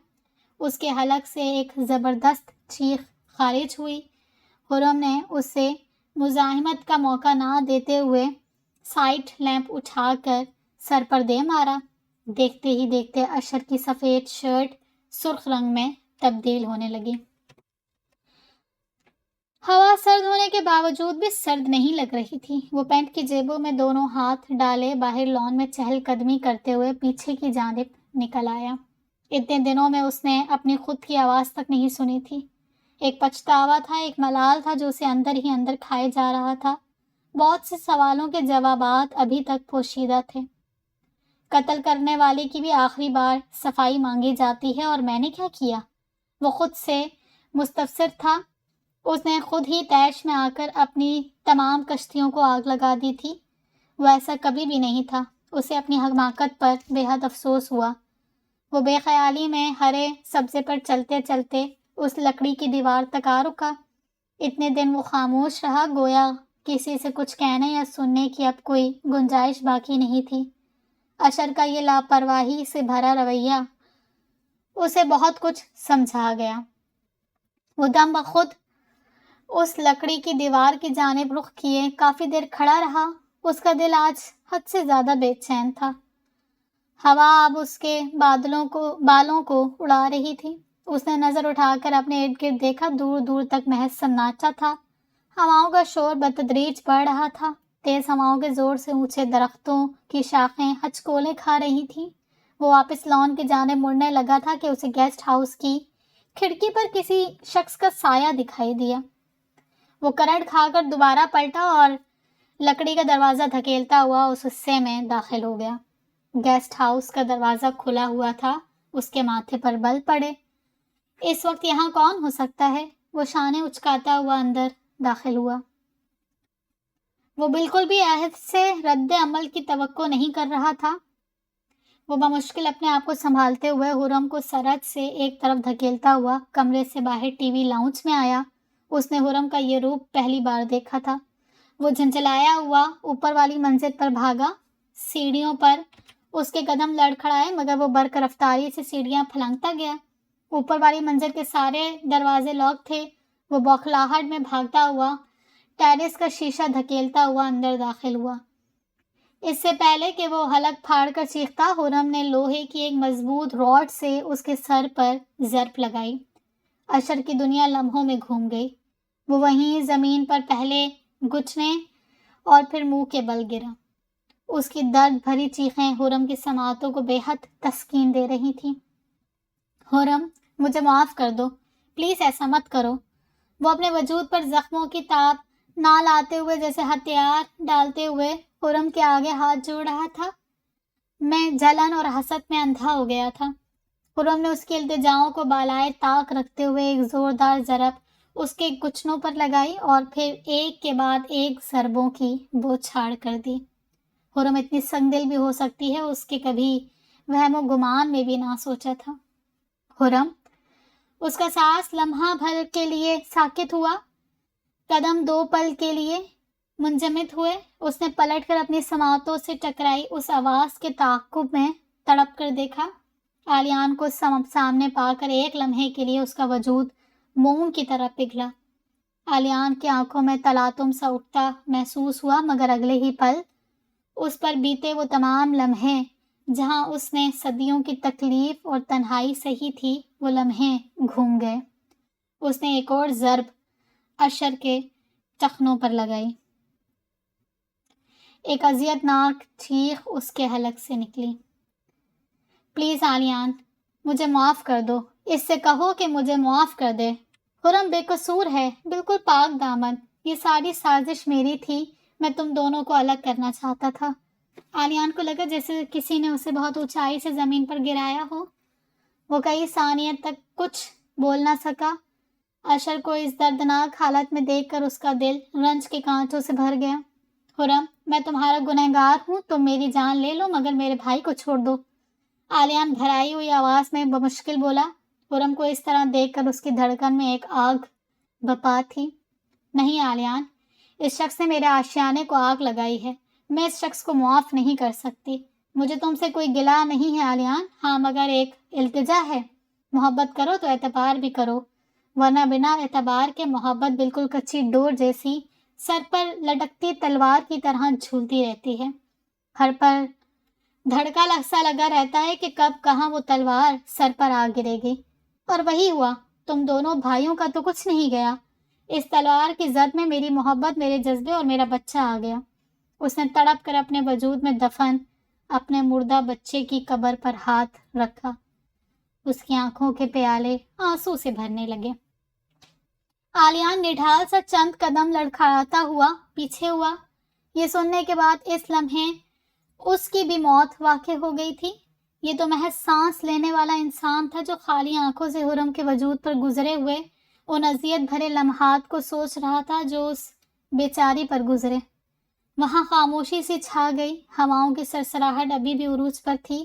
اس کے حلق سے ایک زبردست چیخ خارج ہوئی۔ خرم نے اسے مزاحمت کا موقع نہ دیتے ہوئے سائٹ لیمپ اٹھا کر سر پر دے مارا۔ دیکھتے ہی دیکھتے اشر کی سفید شرٹ سرخ رنگ میں تبدیل ہونے لگی۔ ہوا سرد ہونے کے باوجود بھی سرد نہیں لگ رہی تھی۔ وہ پینٹ کی جیبوں میں دونوں ہاتھ ڈالے باہر لان میں چہل قدمی کرتے ہوئے پیچھے کی جانب نکل آیا۔ اتنے دنوں میں اس نے اپنی خود کی آواز تک نہیں سنی تھی۔ ایک پچھتاوا تھا، ایک ملال تھا جو اسے اندر ہی اندر کھائے جا رہا تھا۔ بہت سے سوالوں کے جوابات ابھی تک پوشیدہ تھے۔ قتل کرنے والے کی بھی آخری بار صفائی مانگی جاتی ہے، اور میں نے کیا کیا؟ وہ خود سے مستفسر تھا۔ اس نے خود ہی طیش میں آ کر اپنی تمام کشتیوں کو آگ لگا دی تھی۔ وہ ایسا کبھی بھی نہیں تھا۔ اسے اپنی حماقت پر بے حد افسوس ہوا۔ وہ بے خیالی میں ہرے سبزے پر چلتے چلتے اس لکڑی کی دیوار تک آ رکا۔ اتنے دن وہ خاموش رہا، گویا کسی سے کچھ کہنے یا سننے کی اب کوئی گنجائش باقی نہیں تھی۔ اشر کا یہ لاپرواہی سے بھرا رویہ اسے بہت کچھ سمجھا گیا۔ وہ دم بخود اس لکڑی کی دیوار کی جانب رخ کیے کافی دیر کھڑا رہا۔ اس کا دل آج حد سے زیادہ بے چین تھا۔ ہوا اب اس کے بالوں کو اڑا رہی تھی۔ اس نے نظر اٹھا کر اپنے ارد گرد دیکھا، دور دور تک محض سناٹا تھا۔ ہواؤں کا شور بتدریج بڑھ رہا تھا۔ تیز ہواؤں کے زور سے اونچے درختوں کی شاخیں ہچکولے کھا رہی تھیں۔ وہ واپس لان کی جانب مڑنے لگا تھا کہ اسے گیسٹ ہاؤس کی کھڑکی پر کسی شخص کا سایہ دکھائی دیا۔ وہ کرڑ کھا کر دوبارہ پلٹا اور لکڑی کا دروازہ دھکیلتا ہوا اس حصے میں داخل ہو گیا۔ گیسٹ ہاؤس کا دروازہ کھلا ہوا تھا۔ اس کے ماتھے پر بل پڑے۔ اس وقت یہاں کون ہو سکتا ہے؟ وہ شانے اچکاتا ہوا اندر داخل ہوا۔ وہ بالکل بھی عہد سے رد عمل کی توقع نہیں کر رہا تھا۔ وہ بمشکل اپنے آپ کو سنبھالتے ہوئے خرم کو سرحد سے ایک طرف دھکیلتا ہوا کمرے سے باہر ٹی وی لاؤنج میں آیا۔ اس نے خرم کا یہ روپ پہلی بار دیکھا تھا۔ وہ جھنجھلایا ہوا اوپر والی منزل پر بھاگا۔ سیڑھیوں پر اس کے قدم لڑکھڑائے، مگر وہ برق رفتاری سے سیڑھیاں پھلانگتا گیا۔ اوپر والی منزل کے سارے دروازے لاک تھے۔ وہ بوکھلاہٹ میں بھاگتا ہوا ٹیرس کا شیشہ دھکیلتا ہوا اندر داخل ہوا۔ اس سے پہلے کہ وہ حلق پھاڑ کر چیختا، خرم نے لوہے کی ایک مضبوط راڈ سے اس کے سر پر ضرب لگائی۔ اشر کی دنیا لمحوں میں گھوم گئی۔ وہ وہیں زمین پر پہلے گھٹنے اور پھر منہ کے بل گرا۔ اس کی درد بھری چیخیں خرم کی سماعتوں کو بے حد تسکین دے رہی تھیں۔ خرم، مجھے معاف کر دو، پلیز ایسا مت کرو۔ وہ اپنے وجود پر زخموں کی تاب نہ لاتے ہوئے جیسے ہتھیار ڈالتے ہوئے خرم کے آگے ہاتھ جوڑ رہا تھا۔ میں جلن اور حسد میں اندھا ہو گیا تھا۔ خرم نے اس کی التجاؤں کو بالائے طاق رکھتے ہوئے ایک زوردار ضرب اس کے گھٹنوں پر لگائی اور پھر ایک کے بعد ایک ضربوں کی بوچھاڑ کر دی۔ خرم اتنی سنگ دل بھی ہو سکتی ہے، اس کے کبھی وہم و گمان میں بھی نہ سوچا تھا۔ خرم، اس کا سانس لمحہ بھر کے لیے ساکت ہوا، قدم دو پل کے لیے منجمد ہوئے۔ اس نے پلٹ کر اپنی سماعتوں سے ٹکرائی اس آواز کے تعاقب میں تڑپ کر دیکھا۔ آلیان کو سامنے پا کر ایک لمحے کے لیے اس کا وجود موم کی طرح پگھلا۔ آلیان کی آنکھوں میں تلاطم سا اٹھتا محسوس ہوا، مگر اگلے ہی پل اس پر بیتے وہ تمام لمحے جہاں اس نے صدیوں کی تکلیف اور تنہائی سہی تھی وہ لمحے گھوم گئے۔ اس نے ایک اور ضرب اشر کے ٹخنوں پر لگائی۔ ایک اذیت ناک چیخ اس کے حلق سے نکلی۔ پلیز آلیان، مجھے معاف کر دو، اس سے کہو کہ مجھے معاف کر دے۔ خرم بے قصور ہے، بالکل پاک دامن، یہ ساری سازش میری تھی، میں تم دونوں کو الگ کرنا چاہتا تھا۔ آلیان کو لگا جیسے کسی نے اسے بہت اونچائی سے زمین پر گرایا ہو۔ وہ کئی ثانیے تک کچھ بول نہ سکا۔ اشر کو اس دردناک حالت میں دیکھ کر اس کا دل رنج کے کانٹوں سے بھر گیا۔ خرم، میں تمہارا گنہگار ہوں، تم میری جان لے لو مگر میرے بھائی کو چھوڑ دو۔ آلیان بھرائی ہوئی آواز میں بمشکل بولا۔ خرم کو اس طرح دیکھ کر اس کی دھڑکن میں ایک آگ بپا تھی۔ نہیں آلیان، اس شخص نے میرے آشیانے کو آگ لگائی ہے، میں اس شخص کو معاف نہیں کر سکتی۔ مجھے تم سے کوئی گلہ نہیں ہے آلیان، ہاں مگر ایک التجا ہے، محبت کرو تو اعتبار بھی کرو، ورنہ بنا اعتبار کے محبت بالکل کچی ڈور جیسی سر پر لٹکتی تلوار کی طرح جھولتی رہتی ہے۔ ہر پر دھڑکا لگسا لگا رہتا ہے کہ کب کہاں وہ تلوار سر پر آ گرے گی، اور وہی ہوا۔ تم دونوں بھائیوں کا تو کچھ نہیں گیا، اس تلوار کی زد میں میری محبت، میرے جذبے اور میرا بچہ آ گیا۔ اس نے تڑپ کر اپنے وجود میں دفن اپنے مردہ بچے کی قبر پر ہاتھ رکھا۔ اس کی آنکھوں کے پیالے آنسو سے بھرنے لگے۔ آلیان نڈھال سا چند قدم لڑکھڑاتا ہوا پیچھے ہوا۔ یہ سننے کے بعد اس لمحے اس کی بھی موت واقع ہو گئی تھی۔ یہ تو محض سانس لینے والا انسان تھا جو خالی آنکھوں سے حرم کے وجود پر گزرے ہوئے ان اذیت بھرے لمحات کو سوچ رہا تھا جو اس بیچاری پر گزرے۔ وہاں خاموشی سی چھا گئی، ہواؤں کی سرسراہٹ ابھی بھی عروج پر تھی۔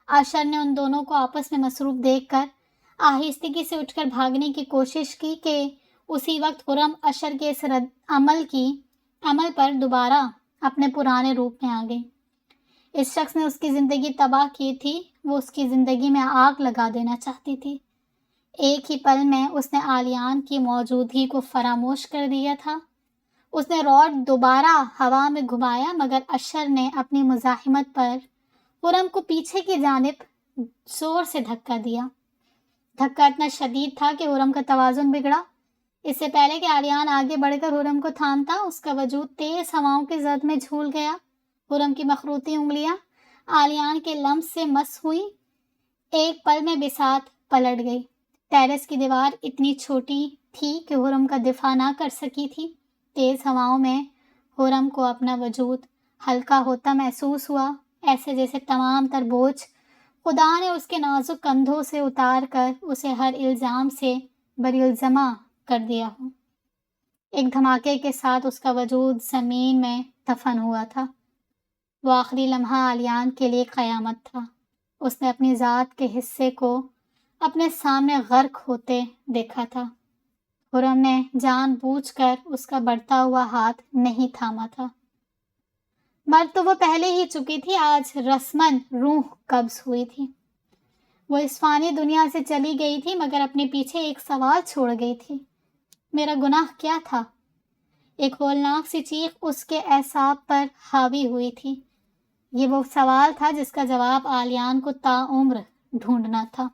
اشر نے ان دونوں کو آپس میں مصروف دیکھ کر آہستگی سے اٹھ کر بھاگنے کی کوشش کی کہ اسی وقت خرم اشر کے اس رد عمل پر دوبارہ اپنے پرانے روپ میں آ گئی۔ اس شخص نے اس کی زندگی تباہ کی تھی، وہ اس کی زندگی میں آگ لگا دینا چاہتی تھی۔ ایک ہی پل میں اس نے آلیان کی موجودگی کو فراموش کر دیا تھا۔ اس نے راڈ دوبارہ ہوا میں گھمایا مگر اشر نے اپنی مزاحمت پر خرم کو پیچھے کی جانب زور سے دھکا دیا۔ دھکا اتنا شدید تھا کہ خرم کا توازن بگڑا۔ اس سے پہلے کہ آلیان آگے بڑھ کر خرم کو تھامتا، اس کا وجود تیز ہواؤں کی زد میں جھول گیا۔ خرم کی مخروطی انگلیاں آلیان کے لمس سے مس ہوئی، ایک پل میں بساط پلٹ گئی۔ ٹیرس کی دیوار اتنی چھوٹی تھی کہ خرم کا دفاع نہ کر سکی تھی۔ تیز ہواؤں میں خرم کو اپنا وجود ہلکا ہوتا محسوس ہوا، ایسے جیسے تمام تر بوجھ خدا نے اس کے نازک کندھوں سے اتار کر اسے ہر الزام سے بری الزامہ کر دیا ہو۔ ایک دھماکے کے ساتھ اس کا وجود زمین میں دفن ہوا تھا۔ وہ آخری لمحہ آلیان کے لیے قیامت تھا۔ اس نے اپنی ذات کے حصے کو اپنے سامنے غرق ہوتے دیکھا تھا۔ خرم نے جان بوجھ کر اس کا بڑھتا ہوا ہاتھ نہیں تھاما تھا۔ مر تو وہ پہلے ہی چکی تھی، آج رسماً روح قبض ہوئی تھی۔ وہ اس فانی دنیا سے چلی گئی تھی مگر اپنے پیچھے ایک سوال چھوڑ گئی تھی۔ میرا گناہ کیا تھا؟ ایک ہولناک سی چیخ اس کے اعصاب پر حاوی ہوئی تھی۔ یہ وہ سوال تھا جس کا جواب آلیان کو تا عمر ڈھونڈنا تھا۔